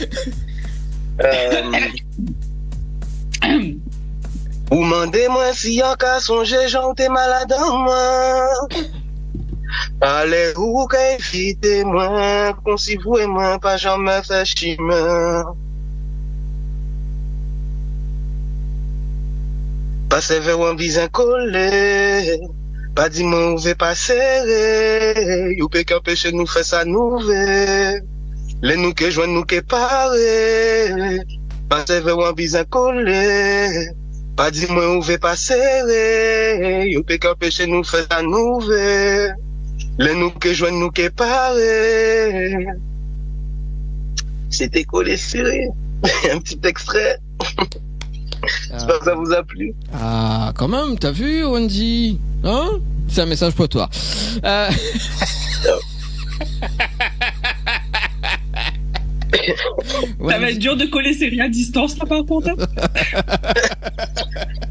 Ou mandez-moi si y'a qu'à songer, j'en t'ai malade en moi. Allez, ou qu'à éviter moi, qu'on s'y voue moi, pas jamais fait chimère. Passez vers un bisin collé, pas dit moi où vais passer, you peut qu'empêcher nous faire ça nouvelle. Les nous que joignent nous que paré, passez vers un bisin collé. Pas dis-moi où vais passer, yo peut qu'empêcher nous faire la nouvelle. Les nous que joignent nous que paré. C'était Collet serré. Un petit extrait. J'espère que ça vous a plu. Ah, quand même, t'as vu, Wanzi? Hein? C'est un message pour toi. Ça va être dur de coller serré à distance là par contre.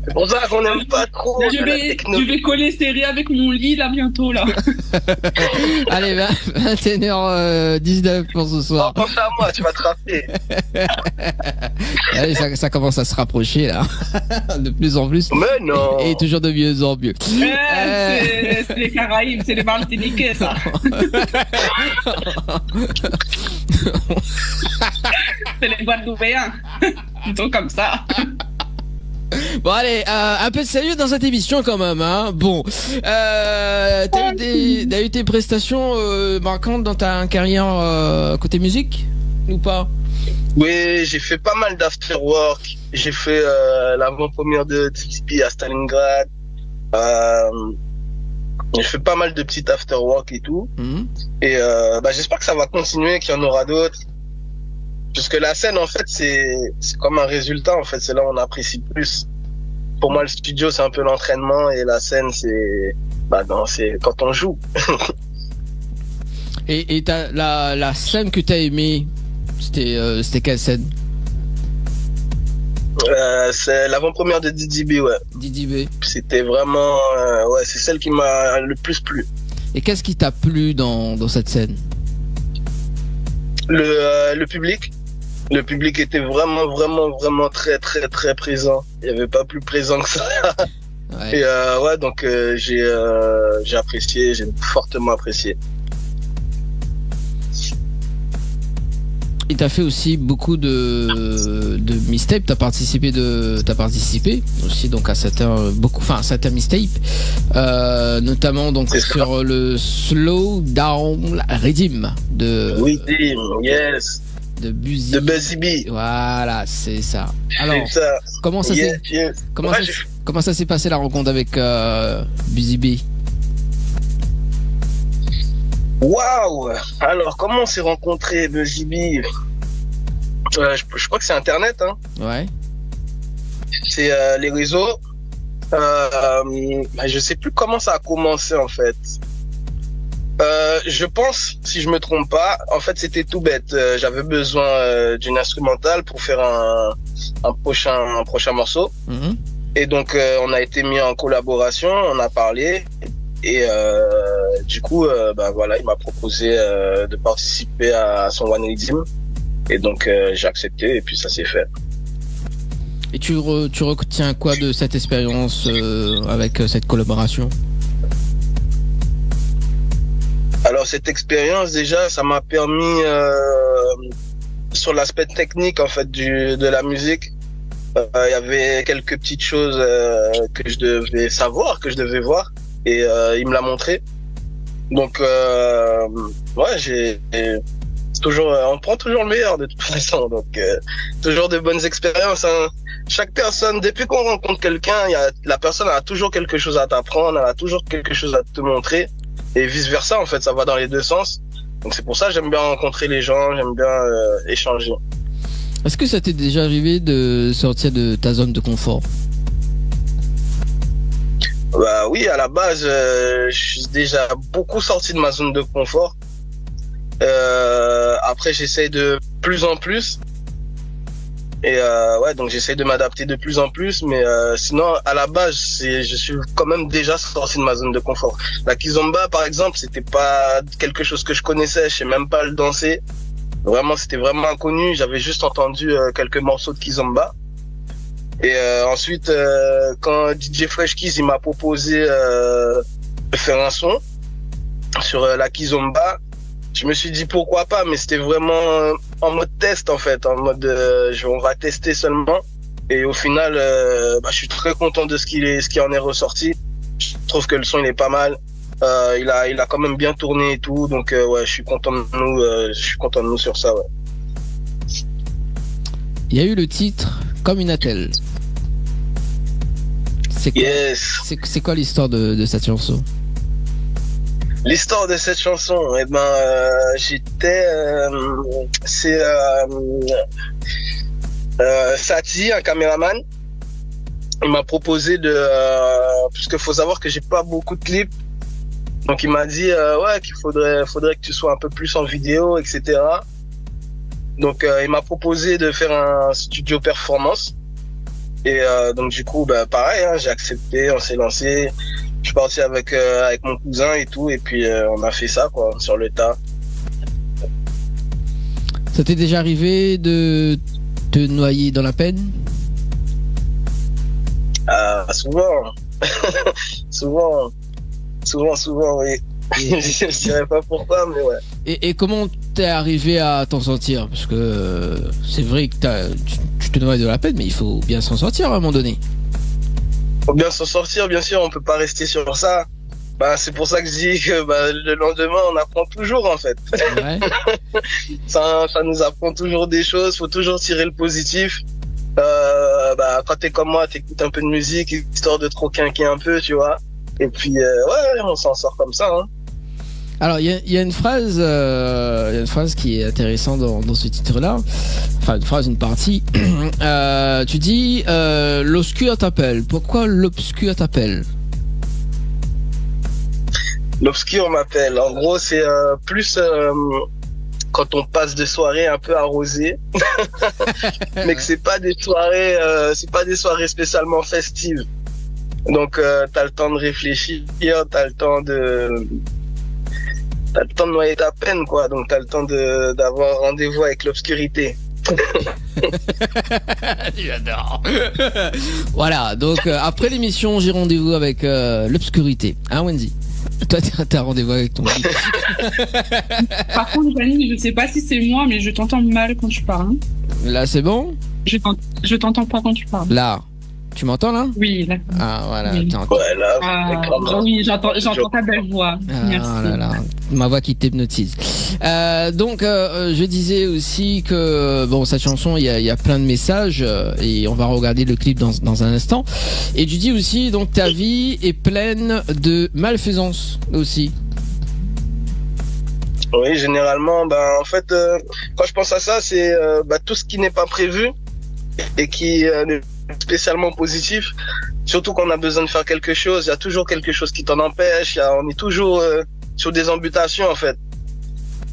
C'est pour ça qu'on n'aime pas trop. Je vais coller serré avec mon lit là bientôt là. Allez, 21h19 pour ce soir. Pense à moi, tu vas te rappeler. Allez, ça commence à se rapprocher là. De plus en plus. Mais non. Et toujours de mieux en mieux. C'est les Caraïbes, c'est les Martiniquais ça. C'est les Guadeloupéens. Plutôt comme ça. Bon allez, un peu de sérieux dans cette émission quand même, hein. Bon, t'as eu tes prestations marquantes dans ta carrière côté musique ou pas? Oui, j'ai fait pas mal d'afterwork. J'ai fait l'avant-première de TXP à Stalingrad. J'ai fait pas mal de petits afterwork et tout. Et j'espère que ça va continuer, qu'il y en aura d'autres. Puisque la scène, en fait, c'est comme un résultat, en fait. C'est là où on apprécie plus. Pour moi, le studio, c'est un peu l'entraînement et la scène, c'est quand on joue. Et la scène que t'as aimée, c'était quelle scène? C'est l'avant-première de DDB, ouais. DDB. C'était vraiment, c'est celle qui m'a le plus plu. Et qu'est-ce qui t'a plu dans cette scène? Le public. Le public était vraiment très très très présent. Il n'y avait pas plus présent que ça. Ouais. Et donc j'ai apprécié, j'ai fortement apprécié. Et t'as fait aussi beaucoup de mixtapes. T'as participé aussi donc à certains mixtapes, notamment donc sur le Slow Down Redeem de yes. De Buzzy B. Voilà, c'est ça. Alors, comment ça s'est passé la rencontre avec Buzzy B? Waouh! Alors, comment on s'est rencontrés, Jibi? Je crois que c'est Internet, hein. Ouais. C'est les réseaux. Je sais plus comment ça a commencé, en fait. Je pense, si je me trompe pas, en fait, c'était tout bête. J'avais besoin d'une instrumentale pour faire un prochain morceau. Mhm. Et donc, on a été mis en collaboration, on a parlé. Et du coup, voilà, il m'a proposé de participer à son One Redeem. Et donc, j'ai accepté et puis ça s'est fait. Et tu retiens quoi de cette expérience avec cette collaboration? Alors, cette expérience, déjà, ça m'a permis, sur l'aspect technique, en fait, de la musique, il y avait quelques petites choses que je devais savoir, que je devais voir. Et il me l'a montré. Donc, ouais, toujours, on prend toujours le meilleur de toute façon. Donc, toujours de bonnes expériences. Hein. Chaque personne, depuis qu'on rencontre quelqu'un, la personne a toujours quelque chose à t'apprendre, elle a toujours quelque chose à te montrer. Et vice versa, en fait, ça va dans les deux sens. Donc, c'est pour ça que j'aime bien rencontrer les gens, j'aime bien échanger. Est-ce que ça t'est déjà arrivé de sortir de ta zone de confort? Bah oui, à la base, je suis déjà beaucoup sorti de ma zone de confort. Après, j'essaye de plus en plus. Et ouais, donc j'essaye de m'adapter de plus en plus. Mais sinon, à la base, je suis quand même déjà sorti de ma zone de confort. La kizomba, par exemple, c'était pas quelque chose que je connaissais. Je sais même pas le danser. Vraiment, c'était vraiment inconnu. J'avais juste entendu quelques morceaux de kizomba. Et ensuite, quand DJ Fresh Keys il m'a proposé de faire un son sur la kizomba, je me suis dit pourquoi pas, mais c'était vraiment en mode test en fait, en mode on va tester seulement. Et au final, je suis très content de ce qui en est ressorti. Je trouve que le son il est pas mal. Il a quand même bien tourné et tout, donc ouais, je suis content de nous sur ça. Ouais. Il y a eu le titre Comme une attelle. C'est quoi l'histoire de cette chanson? L'histoire de cette chanson, c'est Sati, un caméraman. Il m'a proposé puisque faut savoir que j'ai pas beaucoup de clips. Donc il m'a dit ouais qu'il faudrait que tu sois un peu plus en vidéo, etc. Donc il m'a proposé de faire un studio performance. Et donc du coup, pareil, hein, j'ai accepté, on s'est lancé. Je suis parti avec mon cousin et tout, et puis on a fait ça quoi, sur le tas. Ça t'est déjà arrivé de te noyer dans la peine? Souvent. souvent, oui. Je dirais pas pourquoi, mais ouais. Et comment t'es arrivé à t'en sortir? Parce que c'est vrai que tu te noies de la peine, mais il faut bien s'en sortir à un moment donné. Faut bien s'en sortir, bien sûr, on peut pas rester sur ça. C'est pour ça que je dis que le lendemain, on apprend toujours en fait. Ouais. ça nous apprend toujours des choses, faut toujours tirer le positif. Quand t'es comme moi, t'écoutes un peu de musique, histoire de te requinquer un peu, tu vois. Et puis, ouais, on s'en sort comme ça. Hein. Alors, il y a une phrase qui est intéressante dans ce titre-là. Enfin, une partie. Tu dis, l'obscur t'appelle. Pourquoi l'obscur t'appelle? L'obscur m'appelle. En gros, c'est plus quand on passe des soirées un peu arrosées, mais que c'est pas des soirées spécialement festives. Donc, t'as le temps de réfléchir, t'as le temps de noyer ta peine, quoi. Donc, t'as le temps d'avoir rendez-vous avec l'obscurité. J'adore. Voilà. Donc, après l'émission, j'ai rendez-vous avec l'obscurité. Hein, Wendy? Toi, t'as rendez-vous avec ton guide. Par contre, Janine, je sais pas si c'est moi, mais je t'entends mal quand tu parles. Là, c'est bon? Je t'entends pas quand tu parles. Là. Tu m'entends là? Oui, là. Ah voilà, oui. Ouais, là, oui, j'entends ta belle voix. Merci. Là. Ma voix qui t'hypnotise. Donc je disais aussi que bon, cette chanson, il y a plein de messages et on va regarder le clip dans un instant. Et tu dis aussi donc ta vie est pleine de malfaisance aussi. Oui, généralement, en fait, quand je pense à ça, c'est tout ce qui n'est pas prévu et qui n'est spécialement positif. Surtout quand on a besoin de faire quelque chose, il y a toujours quelque chose qui t'en empêche. On est toujours sur des ambutations en fait.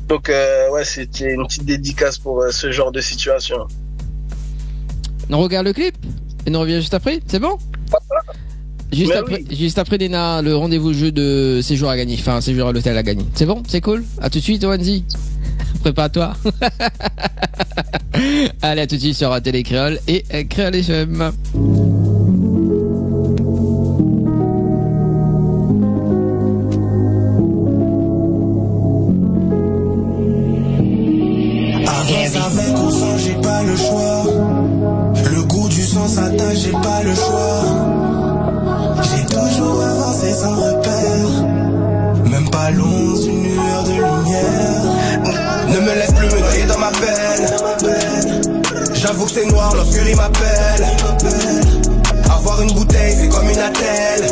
Donc c'était une petite dédicace pour ce genre de situation. On regarde le clip et on revient juste après, c'est bon? Juste après Nena, le rendez-vous jeu de séjour à gagner, enfin séjour à l'hôtel à gagner. C'est bon? C'est cool? À tout de suite, Wanzi. Prépare-toi. Allez, à tout de suite sur Télé Créole et Créole FM. Avec ou sans, j'ai pas le choix. Le goût du sang s'attache, j'ai pas le choix. J'ai toujours avancé sans repère, même pas l'once d'une lueur de lumière. Ne me laisse plus me noyer dans ma peine. J'avoue que c'est noir, la furie m'appelle. Avoir une bouteille, c'est comme une attelle.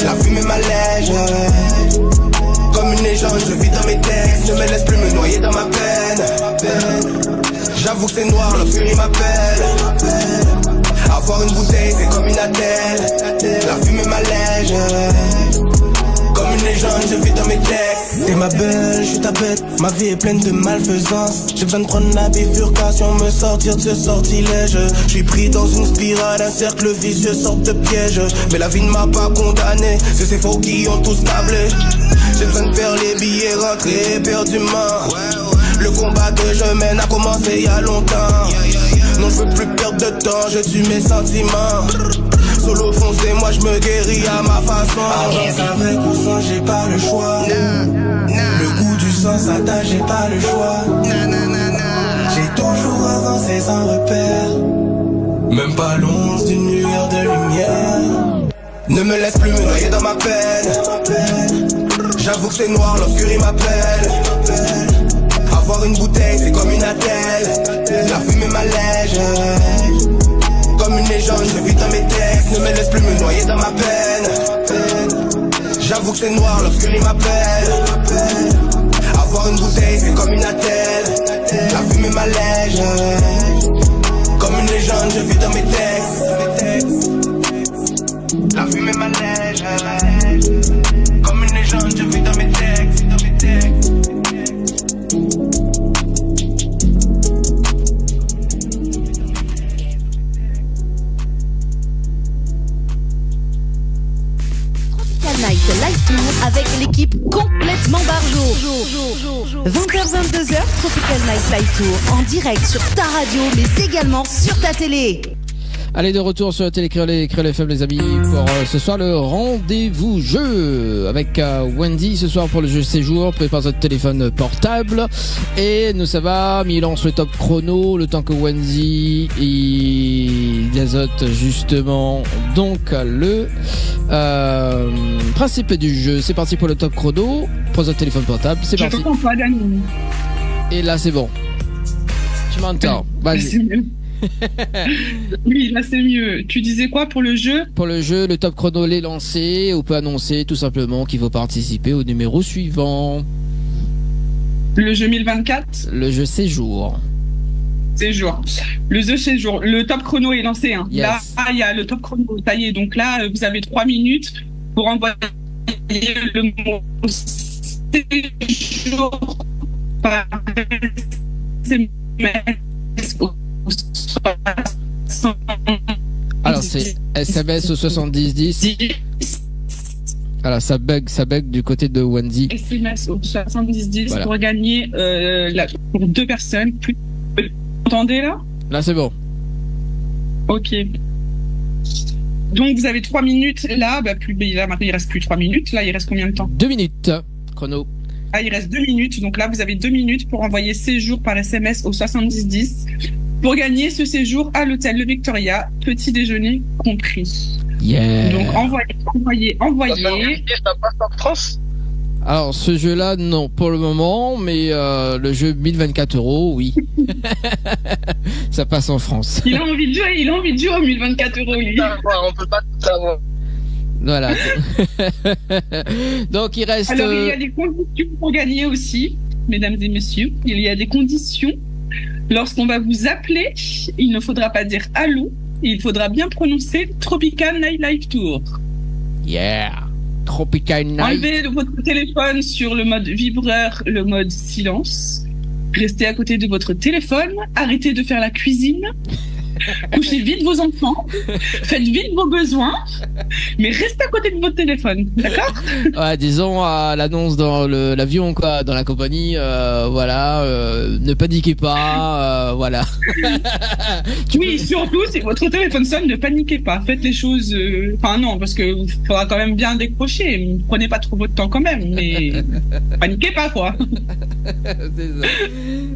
La fumée m'allège. Comme une légende, je vis dans mes textes. Ne me laisse plus me noyer dans ma peine. J'avoue que c'est noir, la furie m'appelle. Avoir une bouteille, c'est comme une attelle. La fumée m'allège. Comme une légende, je vis dans mes textes. T'es ma belle, je suis ta bête. Ma vie est pleine de malfaisance. J'ai besoin de prendre la bifurcation, me sortir de ce sortilège. Je suis pris dans une spirale, un cercle vicieux, sorte de piège. Mais la vie ne m'a pas condamné, c'est ces faux qui ont tous tablé. J'ai besoin de faire les billets, rentrer éperdument. Le combat que je mène a commencé il y a longtemps. Non, je veux plus perdre de temps, je tue mes sentiments. Solo foncé, moi je me guéris à ma façon. Avec ou sans, j'ai pas le choix. Le goût du sang s'attache, j'ai pas le choix. J'ai toujours avancé sans repère, même pas l'once d'une lueur de lumière. Ne me laisse plus me noyer dans ma peine. J'avoue que c'est noir, l'obscurie m'appelle. Avoir une bouteille, c'est comme une attelle. La fumée m'allège. Comme une légende, je vis dans mes textes. Ne me laisse plus me noyer dans ma peine. J'avoue que c'est noir, l'obscurie m'appelle. Avoir une bouteille, c'est comme une attelle. La fumée m'allège. Comme une légende, je vis dans mes textes. La fumée m'allège. Comme une légende, je vis dans mes textes. Night Live Tour avec l'équipe complètement barjo. 20h-22h, Tropical Night Live Tour en direct sur ta radio mais également sur ta télé. Allez, de retour sur la télé Créole et Créole FM les amis pour ce soir le rendez-vous jeu avec Wendy ce soir pour le jeu séjour. Prépare votre téléphone portable et nous ça va, il lance le top chrono le temps que Wendy il gazote justement donc le principe du jeu. C'est parti pour le top chrono, prends votre téléphone portable, c'est parti. Et là c'est bon, tu m'entends, vas-y. Oui, là c'est mieux. Tu disais quoi pour le jeu? Pour le jeu, le top chrono l'est lancé. On peut annoncer tout simplement qu'il faut participer au numéro suivant. Le jeu 1024? Le jeu séjour. Séjour. Le jeu séjour. Le top chrono est lancé. Hein. Yes. Là, il y a le top chrono taillé. Donc là, vous avez 3 minutes pour envoyer le mot séjour par SMS au alors c'est SMS au 7010. Alors ça bug du côté de Wendy. SMS au 7010 voilà. Pour gagner pour 2 personnes. Vous entendez là? Là c'est bon. Ok. Donc vous avez 3 minutes là, là il reste plus 3 minutes. Là il reste combien de temps? 2 minutes chrono. Ah, il reste 2 minutes. Donc là vous avez 2 minutes pour envoyer séjour par SMS au 7010 pour gagner ce séjour à l'hôtel Le Victoria, petit déjeuner compris. Yeah. Donc envoyez. Ça passe en France? Alors ce jeu-là non pour le moment, mais le jeu 1024 €, oui. Ça passe en France. Il a envie de jouer aux 1024 €. Lui. On peut pas tout savoir. Voilà. Donc il reste. Alors il y a des conditions pour gagner aussi. mesdames et messieurs. Il y a des conditions. Lorsqu'on va vous appeler, il ne faudra pas dire allô, il faudra bien prononcer Tropical Nightlife Tour. Yeah, Tropical Night. Enlevez votre téléphone sur le mode vibreur, le mode silence. Restez à côté de votre téléphone, arrêtez de faire la cuisine. Couchez vite vos enfants, faites vite vos besoins, mais restez à côté de votre téléphone, d'accord? Ouais, disons à l'annonce dans l'avion, quoi, dans la compagnie, voilà, ne paniquez pas, voilà. Oui, surtout si votre téléphone sonne, ne paniquez pas, faites les choses. Enfin non, parce que faudra quand même bien décrocher. Prenez pas trop votre temps quand même, mais paniquez pas, quoi. C'est ça.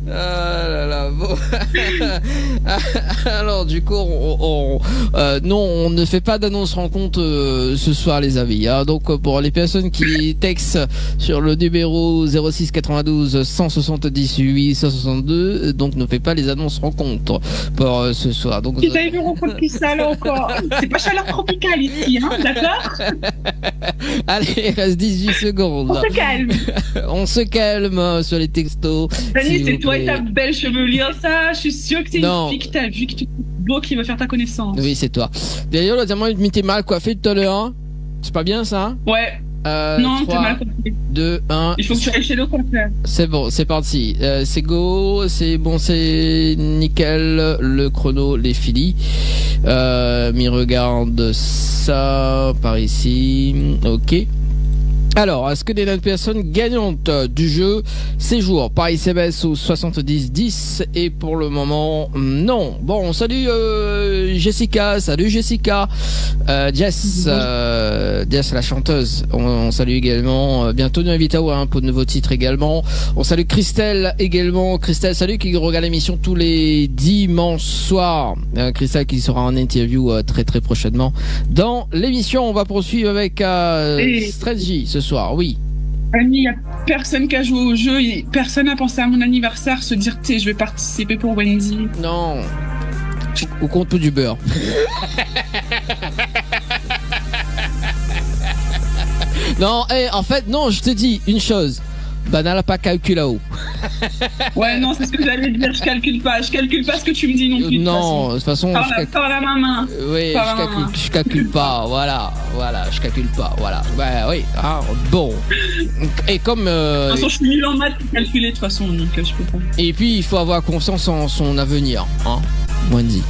Ah là là, bon. Alors du coup, non, on ne fait pas d'annonce rencontre ce soir, les amis. Hein. Donc pour les personnes qui textent sur le numéro 06 92 170 862, donc ne fait pas les annonces rencontres pour ce soir. Donc vous avez vu rencontre qui ça là encore? C'est pas chaleur tropicale ici, hein, d'accord? Allez, il reste 18 secondes. On se calme. On se calme sur les textos. Dani, c'est toi et ta belle chevelure, ça. Je suis sûre que c'est une fille que t'as vu, que tu beau qui veut faire ta connaissance. Oui, c'est toi. D'ailleurs, le diamant, il m'était mal coiffé tout à l'heure. C'est pas bien ça? Ouais. Non, t'es mal coiffé. 2, 1. Il faut que tu ailles chez le coiffeur. C'est bon, c'est parti. C'est go, c'est bon, c'est nickel. Le chrono, les filis. Mais regarde ça par ici. Ok. Alors, est-ce que des personnes gagnantes du jeu séjour par SMS au 7010 et pour le moment non. Bon, salut Jessica, salut Jessica, Jess, Jess la chanteuse. On salue également bientôt nous invite à pour de nouveaux titres également. On salue Christelle également. Christelle, salut, qui regarde l'émission tous les dimanches soirs. Christelle qui sera en interview très très prochainement dans l'émission. On va poursuivre avec Strategy ce soir, oui. Annie, il n'y a personne qui a joué au jeu, personne n'a pensé à mon anniversaire, se dire, tu sais, je vais participer pour Wendy. Non. Au compte du beurre. Non, en fait, non, je te dis une chose. Banal pas calcul là-haut. Ouais, non, c'est ce que j'allais dire, je calcule pas ce que tu me dis non plus. Non, de toute façon. Par la main. Oui, je calcule pas, voilà, je calcule pas, voilà. Bah oui, hein, bon. Et comme. De toute façon, je suis nul en maths pour calculer de toute façon, donc je peux pas. Et puis, il faut avoir confiance en son avenir, hein, Wendy.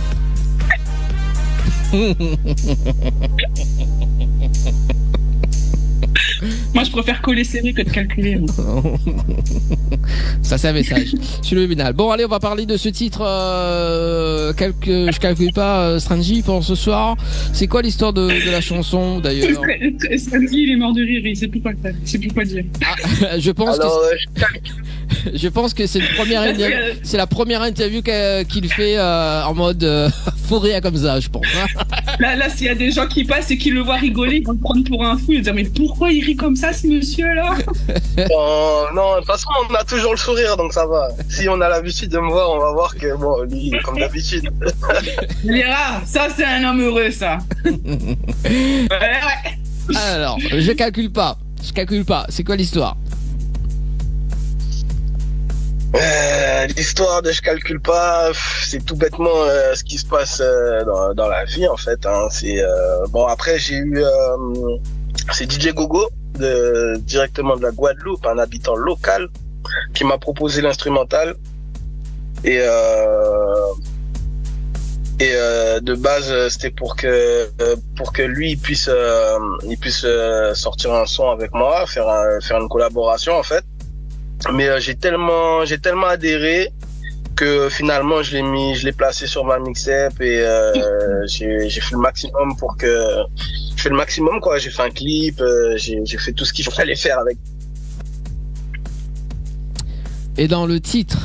Moi, je préfère coller serré que de calculer. Ça, c'est un message. Sur le webinaire. Bon, allez, on va parler de ce titre. Je calcule pas, Strangy, pour ce soir. C'est quoi l'histoire de la chanson, d'ailleurs? Strangy, il est mort de rire. Il sait plus quoi faire. Il sait plus quoi dire. Ah, je pense que c'est la première interview qu'il fait en mode faux rire comme ça, je pense. Là, s'il y a des gens qui passent et qui le voient rigoler, ils vont le prendre pour un fou. Ils vont dire, mais pourquoi il rit comme ça, ce monsieur-là? Non, de toute façon, on a toujours le sourire, donc ça va. Si on a l'habitude de me voir, on va voir que, bon, lui, comme d'habitude. Il est rare. Ça, c'est un homme heureux, ça. Ouais. Alors, je calcule pas. C'est quoi l'histoire? L'histoire de je calcule pas, c'est tout bêtement ce qui se passe dans la vie en fait. Hein. C'est bon, après j'ai eu c'est DJ Gogo directement de la Guadeloupe, un habitant local qui m'a proposé l'instrumental et de base c'était pour que lui il puisse sortir un son avec moi, faire une collaboration en fait. Mais j'ai tellement adhéré que finalement je l'ai placé sur ma mixtape et j'ai fait le maximum quoi. J'ai fait un clip, j'ai fait tout ce qu'il fallait faire avec. Et dans le titre,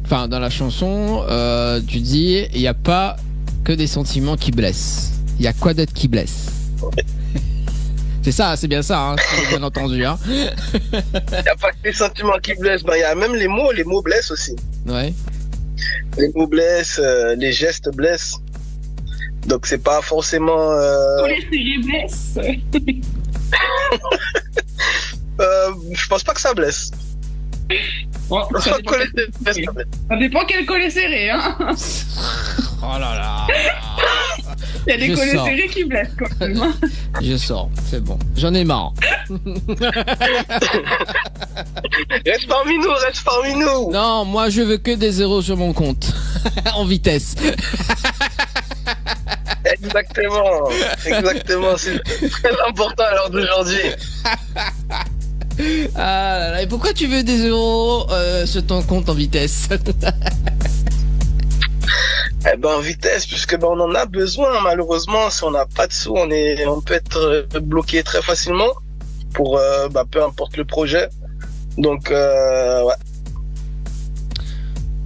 enfin dans la chanson, tu dis il n'y a pas que des sentiments qui blessent. Il y a quoi d'autre qui blesse? C'est ça, c'est bien ça, hein, bien entendu. Hein. Il n'y a pas que les sentiments qui blessent, il y a même les mots blessent aussi. Ouais. Les mots blessent, les gestes blessent. Donc c'est pas forcément... Les séries blessent. Je pense pas que ça blesse. Bon, ça dépend quel collet serré, hein. Oh là là. Il y a des Je collets sors. serrés qui blessent quand même. Hein. Je sors, c'est bon. J'en ai marre. Reste parmi nous. Non, moi je veux que des zéros sur mon compte. En vitesse. Exactement. C'est très important à l'heure d'aujourd'hui. Ah là là, et pourquoi tu veux des zéros sur ton compte en vitesse? Eh ben en vitesse, puisque ben on en a besoin. Malheureusement, si on n'a pas de sous, on peut être bloqué très facilement pour peu importe le projet. Donc ouais,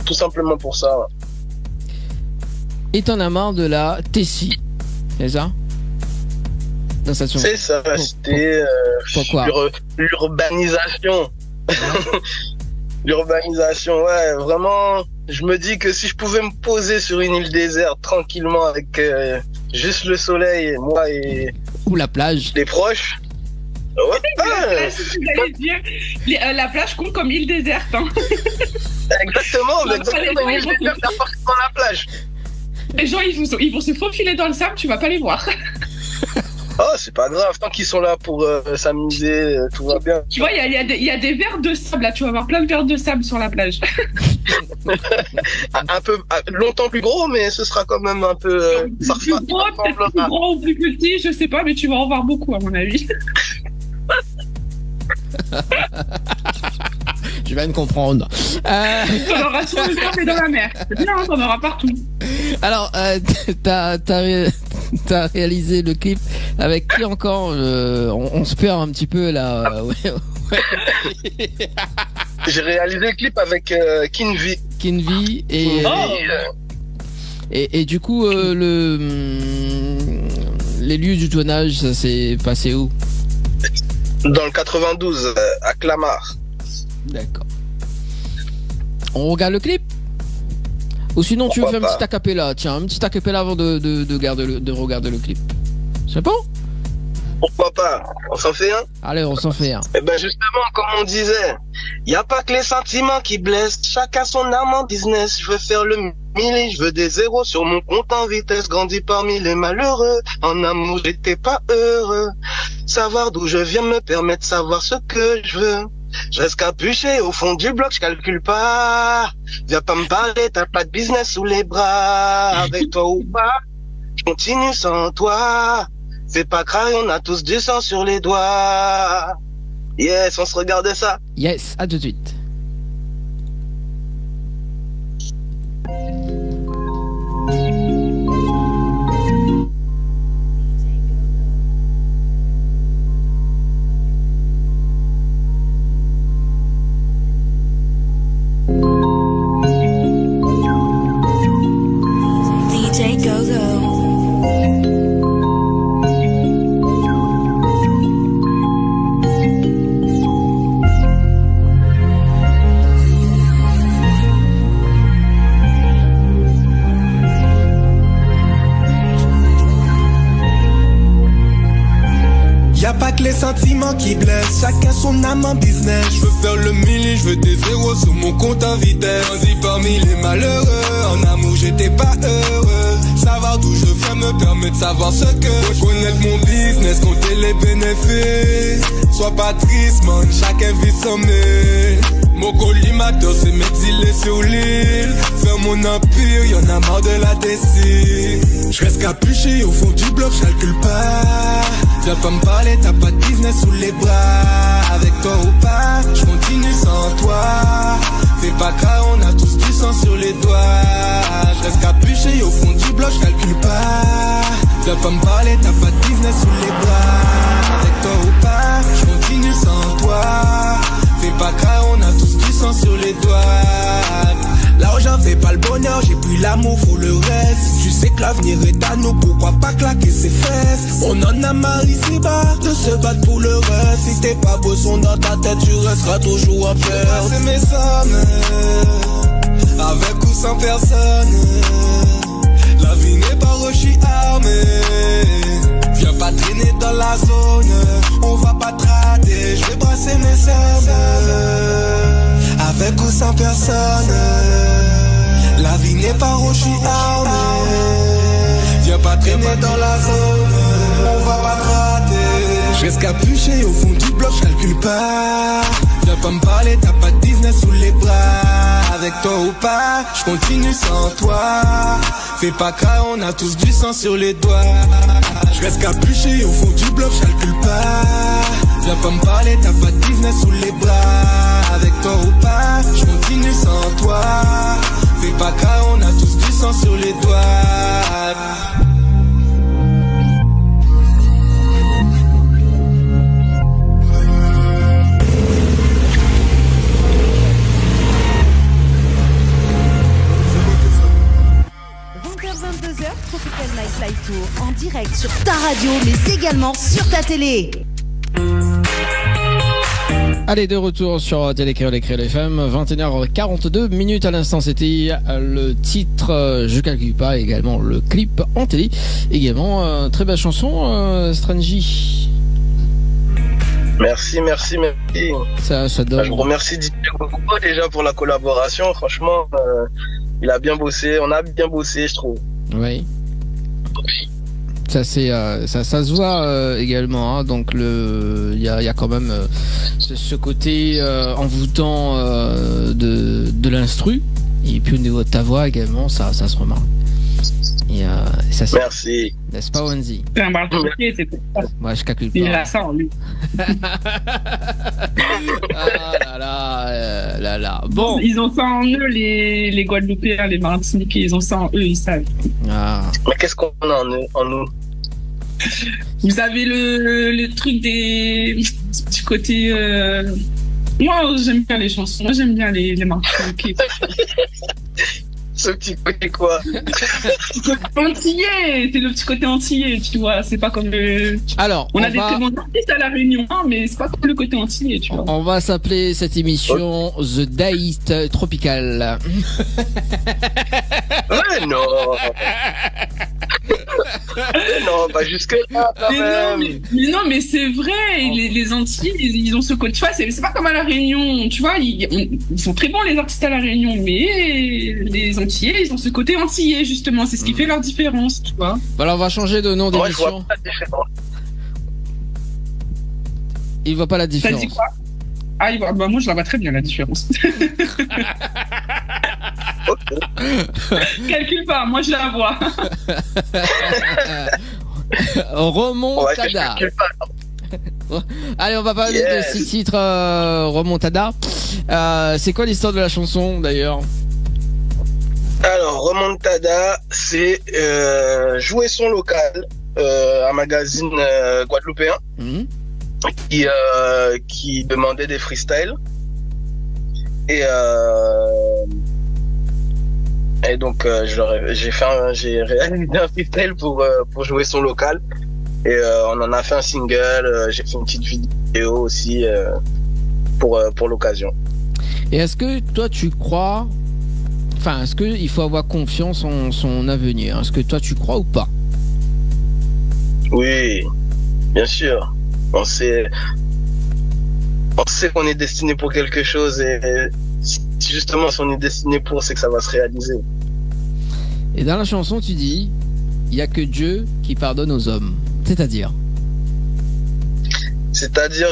tout simplement pour ça. Ouais. Et t'en as marre de la Tessie, c'est ça? C'est ça, c'était pourquoi l'urbanisation. L'urbanisation, ouais, vraiment. Je me dis que si je pouvais me poser sur une île déserte tranquillement avec juste le soleil, moi et ou la plage, les proches. Ouais, la plage compte comme île déserte. Hein. Exactement, une île déserte à partir dans la plage. Les gens, ils vont se faufiler dans le sable, tu vas pas les voir. Oh, c'est pas grave, tant qu'ils sont là pour s'amuser, tout va bien. Tu vois, il y a des verres de sable là, tu vas voir plein de verres de sable sur la plage. Un peu longtemps plus gros, mais ce sera quand même un peu plus gros, peut-être plus gros ou plus petit, je sais pas, mais tu vas en voir beaucoup à mon avis. Je viens de comprendre. T'en auras sur le corps et dans la mer. C'est bien, hein, t'en auras partout. Alors, t'as réalisé le clip avec qui encore? On se perd un petit peu là. Ouais. J'ai réalisé le clip avec Kinvi et du coup les lieux du tournage, ça s'est passé où? Dans le 92, à Clamart. D'accord. On regarde le clip? Ou sinon tu veux faire un petit acapella? Tiens, un petit acapella avant de regarder le clip. C'est bon? Pourquoi pas? On s'en fait un? Allez, on s'en fait un. Eh ben justement, comme on disait, y a pas que les sentiments qui blessent, chacun son âme en business. Je veux faire le mille, je veux des zéros sur mon compte en vitesse. Grandi parmi les malheureux, en amour j'étais pas heureux. Savoir d'où je viens me permet de savoir ce que je veux. Je reste capuché au fond du bloc, je calcule pas. Viens pas me parler, t'as pas de business sous les bras. Avec toi ou pas, je continue sans toi. Fais pas craindre, on a tous du sang sur les doigts. Yes, on se regardait ça. Yes, à tout de suite. DJ Go-Go. Y'a pas que les sentiments qui blessent, chacun son âme en business. Je veux faire le mille, je veux des zéros sur mon compte en vitesse. Grandi parmi les malheureux, en amour j'étais pas heureux. Savoir d'où je viens me permet de savoir ce que je connaître mon business, compter les bénéfices. Sois pas triste man, chacun vit son mille. Mon collimateur c'est m'exiler sur l'île. Faire mon empire, y'en a marre de la Tessie. Je reste capuché au fond du bloc, je calcule pas. Viens pas me parler, t'as pas de business sous les bras. Avec toi ou pas, je continue sans toi. Fais pas cas, on a tous du sang sur les doigts. Je reste capuché au fond du bloc, je calcule pas. Viens pas me parler, t'as pas de business sous les bras. Avec toi ou pas, je continue sans toi. Fais pas cas, on a tous du sang sur les doigts. L'argent fait pas le bonheur, j'ai pris l'amour, faut le reste. Tu sais que l'avenir est à nous, pourquoi pas claquer ses fesses. On en a marre ici-bas de se battre pour le reste. Si t'es pas beau son dans ta tête, tu resteras toujours en peur. C'est mes sommes, avec ou sans personne. La vie n'est pas rochi armé. Viens pas traîner dans la zone, on va pas trader. Je vais brasser mes cernes. Avec ou face à personne. La vie n'est pas rouge, je suis armé. Viens pas traîner dans la zone, on va pas te rater. Je reste capuché au fond du bloc, je calcule pas. Viens pas me parler, t'as pas de business sous les bras. Avec toi ou pas, je continue sans toi. Fais pas cas, on a tous du sang sur les doigts. Je reste capuché au fond du bloc, je calcule pas. Viens pas me parler, t'as pas de business sous les bras. Avec toi ou pas, je continue sans toi. Fais pas cas, on a tous du sang sur les doigts. Tropical Nightlife Tour en direct sur ta radio mais également sur ta télé. Allez, de retour sur Télécréole et Créole FM, 21h42 minutes à l'instant, c'était le titre Je calcule pas, également le clip en télé, également très belle chanson, Strangy. Merci. Ça donne. Je vous remercie DJ Gogo déjà pour la collaboration, franchement, il a bien bossé, on a bien bossé, je trouve. Oui. Ça c'est ça se voit également, hein, donc il y a quand même ce côté envoûtant de l'instru, et puis au niveau de ta voix également ça se remarque. Et ça c'est. Merci. N'est-ce pas, Wendy? C'est un bar de pied, c'est tout. Moi je calcule pas. Il a ça en lui. Ah là. Bon. Ils ont ça en eux, les Guadeloupéens, les Martiniquais, ils ont ça en eux, ils savent. Ah. Mais qu'est-ce qu'on a en nous? Vous avez le truc du côté. Moi, j'aime bien les chansons. Moi, j'aime bien les Martiniquais. Ce petit côté quoi? Antillais, c'est le petit côté antillais, tu vois. C'est pas comme le. Alors, on a des très bons artistes à la Réunion, hein, mais c'est pas comme le côté antillais, tu vois. On va s'appeler cette émission The Daïst Tropical. Ouais, non. Non, pas jusque là. Mais non, mais c'est vrai. Les Antillais, ils ont ce côté. Tu vois, c'est pas comme à la Réunion. Tu vois, ils sont très bons les artistes à la Réunion, mais les Antillais, ils ont ce côté antillais justement. C'est ce qui fait leur différence, tu vois. Alors on va changer de nom d'émission. Il voit pas la différence. Ça dit quoi? Ah, bah moi je la vois très bien la différence. Calcule pas, moi je la vois. Remontada. Allez, on va parler de ce titre Remontada. C'est quoi l'histoire de la chanson d'ailleurs? Alors, Remontada, c'est jouer son local, un magazine guadeloupéen qui demandait des freestyles. Et donc j'ai réalisé un freestyle pour jouer son local. Et on en a fait un single. J'ai fait une petite vidéo aussi pour l'occasion. Et est-ce que toi tu crois? Enfin, est-ce qu'il faut avoir confiance en son avenir? Est-ce que toi tu crois ou pas? Oui, bien sûr. On sait qu'on est destiné pour quelque chose, et si justement si on est destiné pour, c'est que ça va se réaliser. Et dans la chanson tu dis, il n'y a que Dieu qui pardonne aux hommes. C'est-à-dire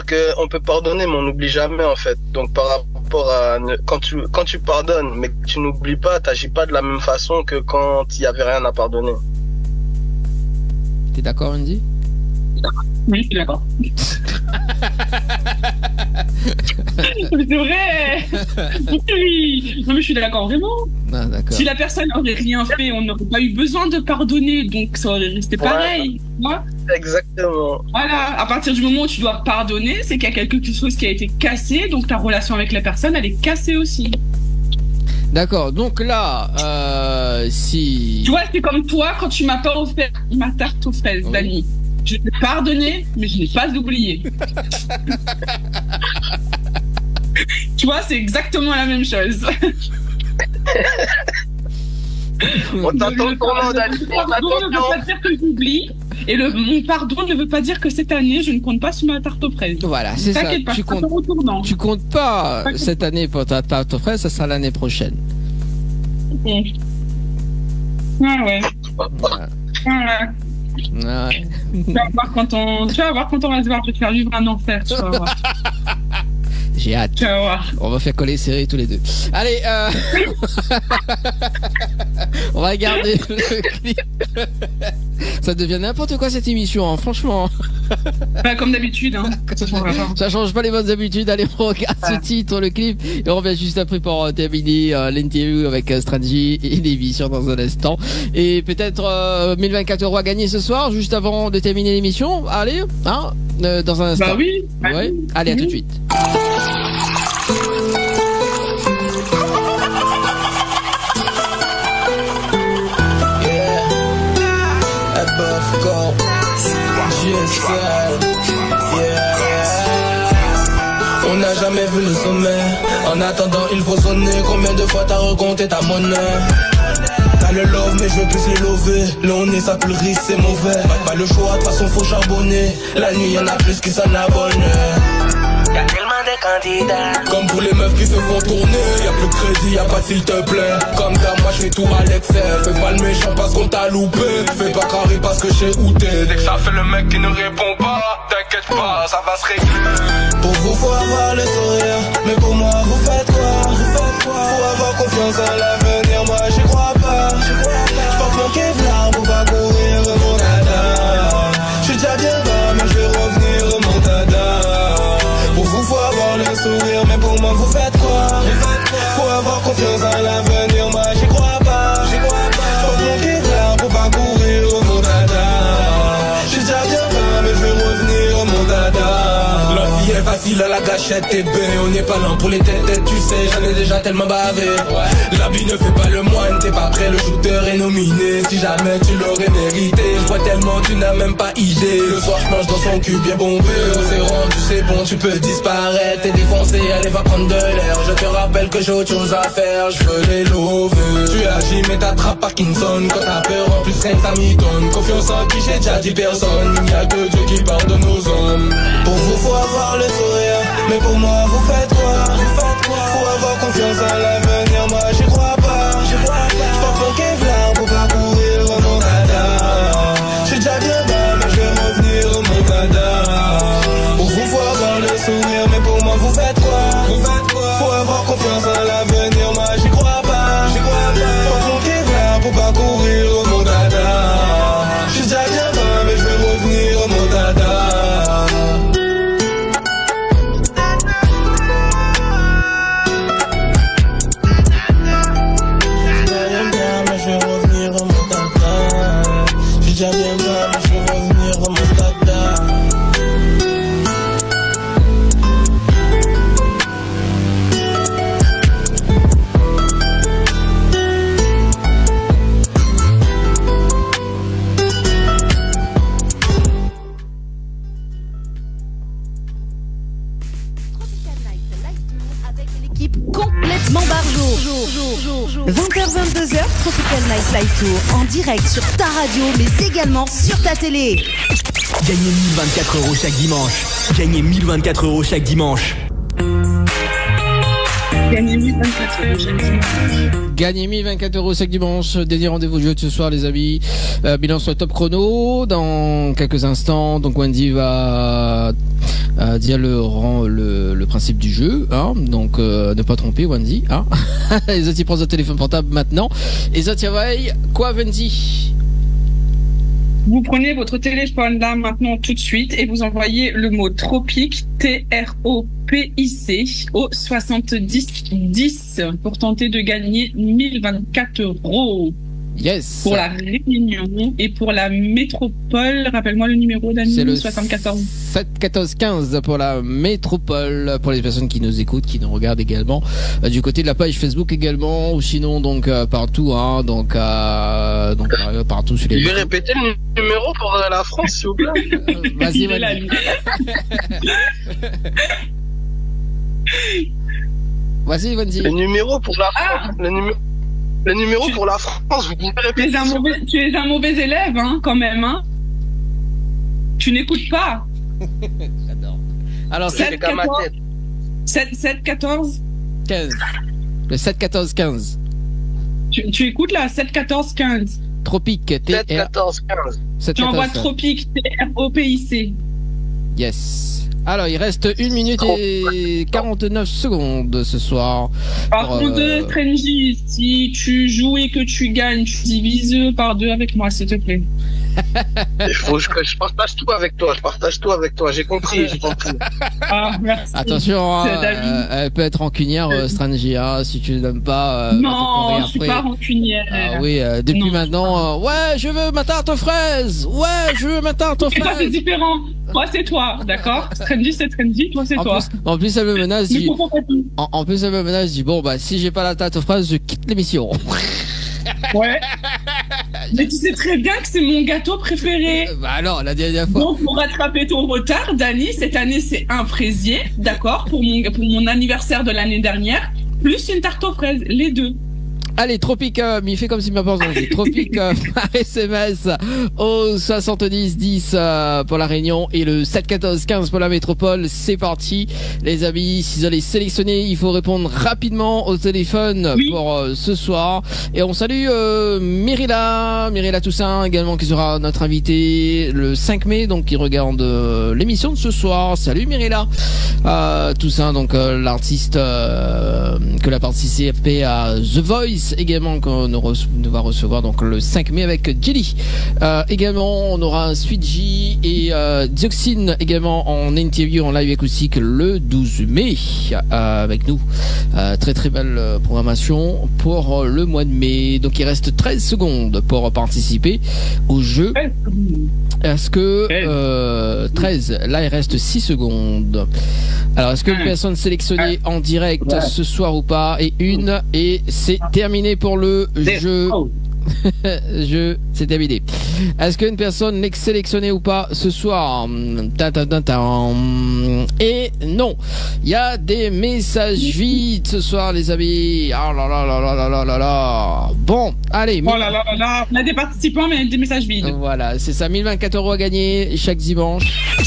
qu'on peut pardonner, mais on n'oublie jamais en fait. Donc par rapport à quand tu pardonnes, mais que tu n'oublies pas, t'agis pas de la même façon que quand il y avait rien à pardonner. T'es d'accord, Andy? Oui, je suis d'accord. C'est vrai. Oui. Non mais je suis d'accord, vraiment. Ah, d'accord. Si la personne n'aurait rien fait, on n'aurait pas eu besoin de pardonner, donc ça aurait resté pareil. Ouais. Exactement. Voilà, à partir du moment où tu dois pardonner, c'est qu'il y a quelque chose qui a été cassé, donc ta relation avec la personne, elle est cassée aussi. D'accord, donc là, si... Tu vois, c'est comme toi, quand tu m'as pas offert ma tarte aux fraises, Dani. Je t'ai pardonné, mais je n'ai pas oublié. Tu vois, c'est exactement la même chose. On t'attend tournant, Dani. On t'attend. Je ne veux pas dire que j'oublie, Et mon pardon ne veut pas dire que cette année, je ne compte pas sur ma tarte aux fraises. Voilà, c'est ça. T'inquiète pas, Tu comptes pas cette année pour ta tarte aux fraises, ça sera l'année prochaine. Ouais. Voilà. Ouais. Tu vas voir quand on va se voir, je vais te faire vivre un enfer, tu vas voir. J'ai hâte. Tu vas voir. On va faire coller serré tous les deux. Allez, on va regarder le clip. Ça devient n'importe quoi cette émission, hein, franchement. Bah, comme d'habitude, hein. Ça change pas les bonnes habitudes. Allez, on regarde ce titre, le clip, et on revient juste après pour terminer l'interview avec Strangy et Lévi sur dans un instant. Et peut-être 1024 € à gagner ce soir, juste avant de terminer l'émission. Allez, hein, dans un instant. Bah oui. Ouais. Allez, à tout de suite. On n'a jamais vu le sommet. En attendant, il faut sonner. Combien de fois t'as recompté ta monnaie? T'as le love, mais je veux plus les lover. Le on est, ça pulverise, c'est mauvais. Pas le choix, de toute façon, faut charbonner. La nuit, y'en a plus qui s'en abonnent. Y'a tellement de candidats. Comme pour les meufs qui se font tourner. Y'a plus de crédit, y'a pas de s'il te plaît. Comme d'hab, moi j'fais tout à l'excès. Fais pas le méchant parce qu'on t'a loupé. Fais pas carré parce que j'ai où t'es. Dès que ça fait le mec qui ne répond pas, t'inquiète pas, ça va se régler. Pour vous faut avoir le sourire, mais pour moi vous faites quoi? Faut avoir confiance en l'avenir, moi j'y crois pas. J'porte mon kevlar pour pas courir mon dada. J'suis déjà bien bas mais j'vais revenir mon dada. Pour vous faut avoir le sourire, mais pour moi vous faites quoi? Faut avoir confiance en l'avenir, moi j'y crois pas. J'porte mon kevlar pour pas courir mon dada. J'suis déjà bien bas mais j'vais revenir mon dada. La vie est facile à la gâchette, t'es bé. On n'est pas là pour les têtes, tu sais, j'en ai déjà tellement bavé. L'habit ne fait pas le moine, t'es pas prêt, le shooter est nominé. Si jamais tu l'aurais mérité, je vois tellement, tu n'as même pas idée. Le soir je mange dans son cul bien bombé. C'est rendu, c'est bon, tu peux disparaître. T'es défoncé, allez va prendre de l'air. Je te rappelle que j'ai autre chose à faire, je veux les lover. Tu agis mais t'attrapes Parkinson. Quand t'as peur en plus rien que ça m'étonne. Confiance en qui j'ai déjà dit personne. Il n'y a que Dieu qui pardonne nos hommes. Pour vous faut avoir le sourire, mais pour moi vous faites quoi? Faut avoir confiance en l'avenir, moi j'y crois pas. J'porte mon kevlar pour pas courir mon dada. J'suis déjà bien bas mais j'vais revenir mon dada. Pour vous faut avoir le sourire, mais pour moi vous faites quoi? Faut avoir confiance en l'avenir, moi j'y crois pas. J'porte mon kevlar pour pas courir mon dada. J'suis déjà bien bas mais j'vais revenir mon dada. Déjà bien bas, mais je vais revenir à mon dada. Avec l'équipe complètement barjo. 20h-22h, Tropical Night Live Tour en direct sur ta radio, mais également sur ta télé. Gagnez 1024 € chaque dimanche. Gagnez 1024 € chaque dimanche. Gagnez 1024 € chaque dimanche. Gagnez 1024 € chaque dimanche. Dernier rendez-vous jeu de ce soir, les amis. Bilan sur le top chrono dans quelques instants. Donc Wendy va dire le principe du jeu, hein. Donc ne pas tromper Wendy, hein. Les autres ils prennent le téléphone portable maintenant. Et les autres travaillent quoi, Wendy? Vous prenez votre téléphone là maintenant tout de suite et vous envoyez le mot tropique, TROPIC au 7010 pour tenter de gagner 1024 €. Yes. Pour la Réunion et pour la métropole, rappelle-moi le numéro d'Annie. C'est le 74. 71415 pour la métropole, pour les personnes qui nous écoutent, qui nous regardent également du côté de la page Facebook également, ou sinon donc partout, hein, donc partout sur les. Je vais répéter le numéro pour la France, s'il vous plaît. Vas-y, vas-y. Vas-y, vas-y. Le numéro pour la France. Le numéro pour la France, vous pouvez répéter. Tu es un mauvais élève, hein, quand même, hein. Tu n'écoutes pas. J'adore. Alors, 7, 14, 7, 14 15. Le 7, 14, 15. Tu écoutes là, 7, 14, 15. Tropique, TR. 7, 14, 15. 7, Tu 14, envoies 15. Tropique, TROPIC. Yes. Alors, il reste 1 minute et 49 secondes ce soir. Par pour, contre, Trenji, si tu joues et que tu gagnes, tu divises par 2 avec moi, s'il te plaît. Il faut que je partage tout avec toi. J'ai compris. Ah, merci. Attention, C'est David. elle peut être rancunière, Strangy, si tu ne l'aimes pas. Non, je suis pas rancunière. Ah oui, depuis maintenant, ouais, je veux ma tarte aux fraises. Ouais, je veux ma tarte aux Et toi, c'est fraises. différent. Toi, c'est toi, d'accord? Trendy, c'est Trendy, toi, c'est toi. En plus, elle me menace. Ne comprends pas tout. En plus, elle me menace. Dit bon, bah, si j'ai pas la tarte aux fraises, je quitte l'émission. Ouais. Mais tu sais très bien que c'est mon gâteau préféré. Bah alors, la dernière fois. Donc, pour rattraper ton retard, Dani, cette année, c'est un fraisier, d'accord, pour mon anniversaire de l'année dernière, plus une tarte aux fraises, les deux. Allez, Tropique, mais il fait comme s'il m'a pas entendu. Tropique par SMS au 70-10 pour la Réunion et le 7-14-15 pour la métropole. C'est parti, les amis. Si vous allez sélectionner, il faut répondre rapidement au téléphone pour ce soir. Et on salue Myrilla Toussaint également, qui sera notre invitée le 5 mai, donc qui regarde l'émission de ce soir. Salut Myrilla Toussaint, donc l'artiste que l'a participé à The Voice également, qu'on va recevoir donc le 5 mai avec Jelly. Également on aura Sweet et Dioxine également en interview en live acoustique le 12 mai avec nous. Très très belle programmation pour le mois de mai. Donc il reste 13 secondes pour participer au jeu. Est-ce que 13, là il reste 6 secondes. Alors est-ce qu'une personne sélectionnée en direct ce soir ou pas? Et c'est terminé pour le jeu. C'est terminé. Est-ce qu'une personne est sélectionnée ou pas ce soir? Et non, il y a des messages vides ce soir, les amis. Oh là là là là là là là. Bon, allez. Oh là là là là. On a des participants, mais des messages vides. Voilà, c'est ça. 1024 € à gagner chaque dimanche.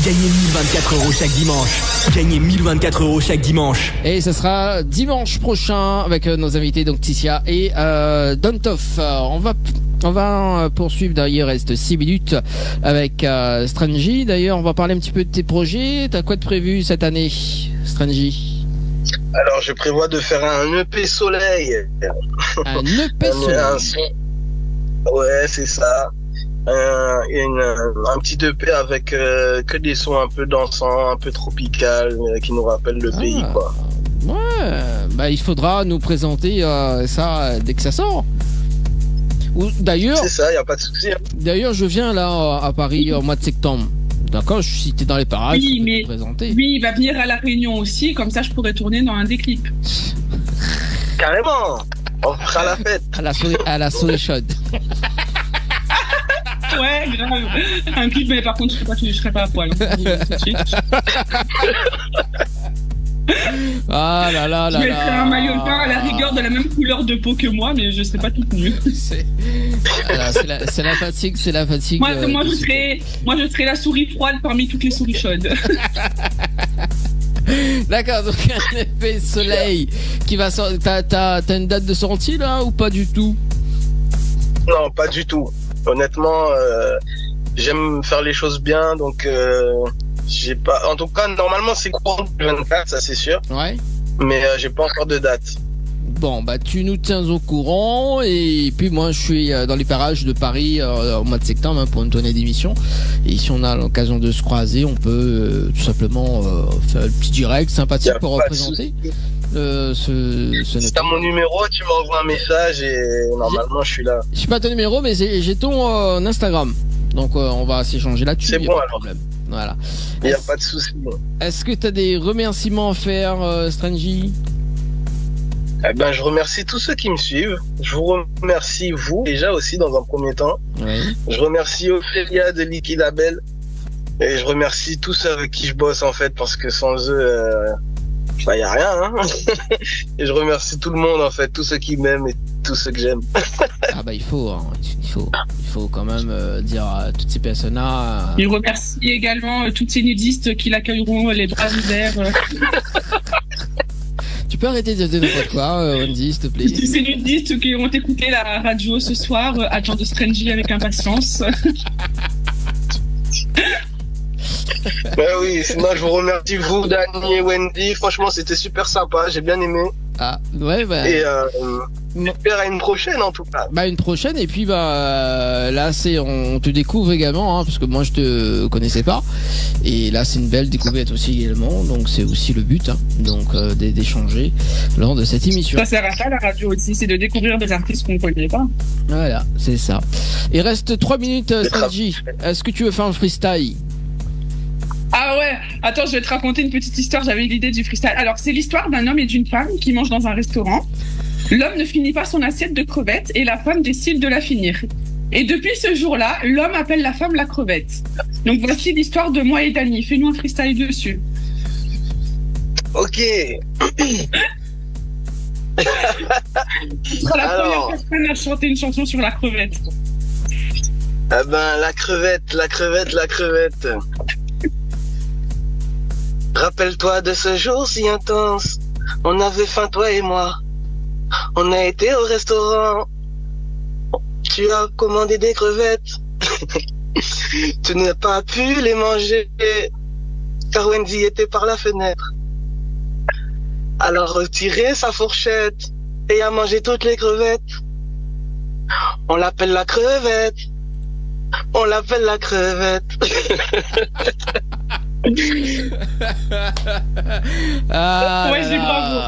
Gagnez 1024 € chaque dimanche. Gagnez 1024 € chaque dimanche. Et ce sera dimanche prochain avec nos invités, donc Ticia et Dontoff. On va poursuivre, d'ailleurs, il reste 6 minutes avec Strangy. D'ailleurs, on va parler un petit peu de tes projets. T'as quoi de prévu cette année, Strangy? Alors, je prévois de faire un EP soleil. Un EP soleil? Ouais, c'est ça. Un petit EP avec que des sons un peu dansants, un peu tropical, qui nous rappellent le pays, quoi. Ouais, bah il faudra nous présenter ça dès que ça sort. Ou d'ailleurs, c'est ça, y a pas de souci. D'ailleurs, je viens là à Paris au mois de septembre. D'accord, je suis cité dans les parages. Oui, mais présenter. Oui, il va venir à la Réunion aussi, comme ça je pourrais tourner dans un des clips. Carrément, on fera la fête. À la souris chaude. Ouais, grave. Un clip, mais par contre, je serai pas à poil. Ah là là là. Je mettrai un maillot de bain à la rigueur de la même couleur de peau que moi, mais je serai pas toute nue. C'est la fatigue, c'est la fatigue. Moi, je serai la souris froide parmi toutes les souris chaudes. D'accord, donc un effet soleil qui va sortir. T'as une date de sortie là ou pas du tout? Non, pas du tout. Honnêtement, j'aime faire les choses bien, donc j'ai pas. En tout cas, normalement, c'est courant 24, ça c'est sûr. Ouais. Mais j'ai pas encore de date. Bon, bah tu nous tiens au courant, et puis moi je suis dans les parages de Paris au mois de septembre pour une tournée d'émission. Et si on a l'occasion de se croiser, on peut tout simplement faire un petit direct sympathique pour représenter. Si t'as mon numéro, tu m'envoies un message et normalement je suis là. Je sais pas ton numéro, mais j'ai ton Instagram. Donc on va s'échanger là-dessus. C'est bon alors. Problème. Voilà. Il n'y a pas de souci. Est-ce que tu as des remerciements à faire, Strangy? Eh ben, je remercie tous ceux qui me suivent. Je vous remercie, vous, déjà aussi, dans un premier temps. Oui. Je remercie Ophélia de Liquid Label. Et je remercie tous ceux avec qui je bosse, en fait, parce que sans eux, bah, y a rien, hein. Et je remercie tout le monde, en fait, tous ceux qui m'aiment et tous ceux que j'aime. Ah bah il faut quand même dire à toutes ces personnes-là. Il remercie également toutes ces nudistes qui l'accueilleront les bras ouverts. Tu peux arrêter de dire n'importe quoi, Wendy, s'il te plaît. Tous ces nudistes qui ont écouté la radio ce soir, Agent de Strangy avec impatience. Ben oui, sinon je vous remercie vous, Dani et Wendy. Franchement, c'était super sympa, j'ai bien aimé. Ah, ouais, bah. Et j'espère à une prochaine en tout cas. Bah, une prochaine, et puis là, on te découvre également, hein, parce que moi je te connaissais pas. Et là, c'est une belle découverte aussi également, donc c'est aussi le but, hein, donc d'échanger lors de cette émission. Ça sert à ça la radio aussi, c'est de découvrir des artistes qu'on connaît pas. Voilà, c'est ça. Il reste 3 minutes, Strangy. Est-ce que tu veux faire un freestyle? Ah ouais, attends, je vais te raconter une petite histoire, j'avais l'idée du freestyle. Alors, c'est l'histoire d'un homme et d'une femme qui mangent dans un restaurant. L'homme ne finit pas son assiette de crevettes et la femme décide de la finir. Et depuis ce jour-là, l'homme appelle la femme la crevette. Donc voici l'histoire de moi et Dani. Fais-nous un freestyle dessus. Ok. Tu seras la première personne à chanter une chanson sur la crevette. Ah ben, la crevette. Rappelle-toi de ce jour si intense. On avait faim, toi et moi. On a été au restaurant. Tu as commandé des crevettes. Tu n'as pas pu les manger, car Wendy était par la fenêtre. Alors retiré sa fourchette et a mangé toutes les crevettes. On l'appelle la crevette. On l'appelle la crevette. Ouais, j'ai bravo.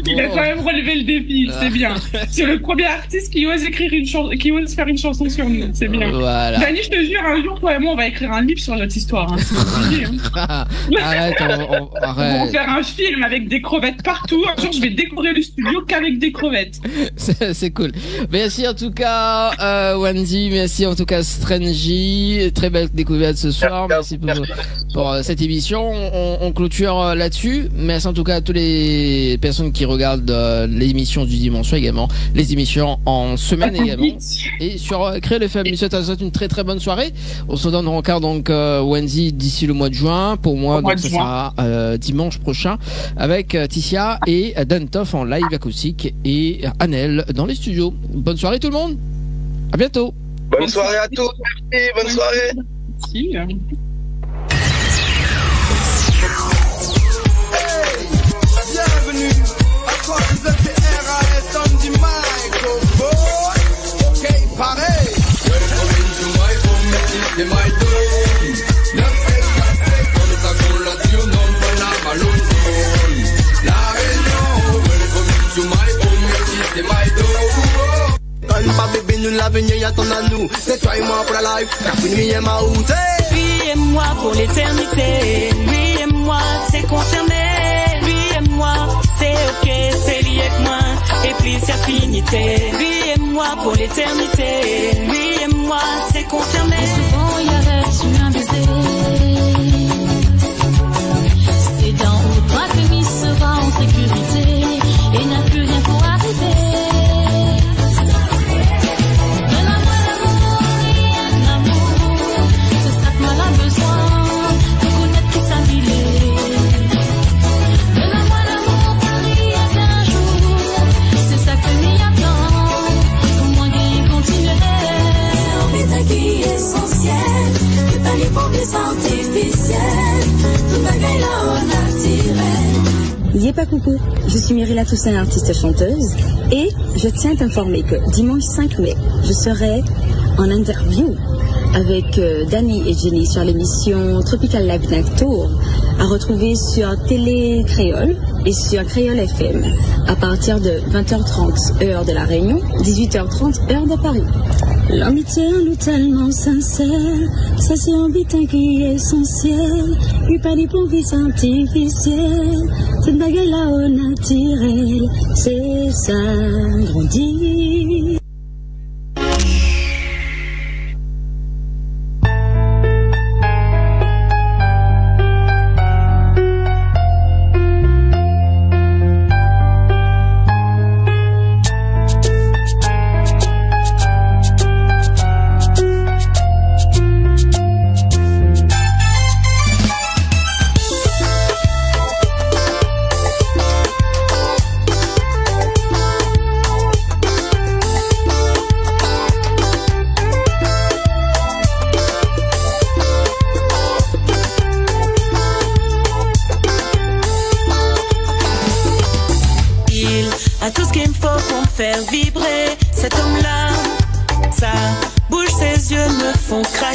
Il a quand même relevé le défi, c'est bien. C'est le premier artiste qui ose écrire qui ose faire une chanson sur nous, c'est bien. Voilà. Dani, je te jure, un jour, toi et moi, on va écrire un livre sur notre histoire. Hein. C'est obligé, hein. Arrête, On va faire un film avec des crevettes partout. Un jour, je vais décorer le studio qu'avec des crevettes. C'est cool. Merci en tout cas, Wendy. Merci en tout cas, Strangy. Très belle découverte ce soir. Merci pour cette émission. On clôture là-dessus. Merci en tout cas à toutes les personnes qui regardent l'émission du dimanche soir également, les émissions en semaine également, et sur Créel FM. Je souhaite une très très bonne soirée. On se donne encore donc Wendy d'ici le mois de juin. Pour moi, donc, ça sera dimanche prochain avec Ticia et Dantoff en live acoustique et Anel dans les studios. Bonne soirée tout le monde. À bientôt. Bonne soirée à tous. Merci. Bonne soirée. Merci. Bienvenue à toi, vous êtes RAS on the microphone. Ok, pareil. Welcome into my home, c'est my dome. 974, comme ça qu'on l'a surnomme, Panama London. La Réunion, welcome into my home, c'est my dome. Quand pas bébé, nous l'avenir y attend à nous. C'est toi et moi pour la life, la nuit est ma route. Lui et moi pour l'éternité. Lui et moi, c'est confirmé. C'est ok, c'est lié avec moi, et puis c'est affinité. Lui et moi pour l'éternité. Lui et moi, c'est confirmé. Et souvent il y avait sur un baiser. C'est d'en haut droit que Miss sera en sécurité et n'a plus rien pour arriver. Donne-moi l'amour, rien de l'amour. C'est ça que moi a besoin de connaître qui s'habiller. Yé pas coucou, je suis Myrilla Toussaint, artiste chanteuse, et je tiens à t'informer que dimanche 5 mai, je serai en interview avec Dani et Jenny sur l'émission Tropical Live Night Tour, à retrouver sur Télé Créole et sur Créole FM, à partir de 20h30 heure de la Réunion, 18h30 heure de Paris. L'amitié en nous tellement sincère, ça c'est un bitin qui est essentiel, il pas des pour vie artificielle, cette bagaille là au naturel, c'est ça, grandir. font craquer.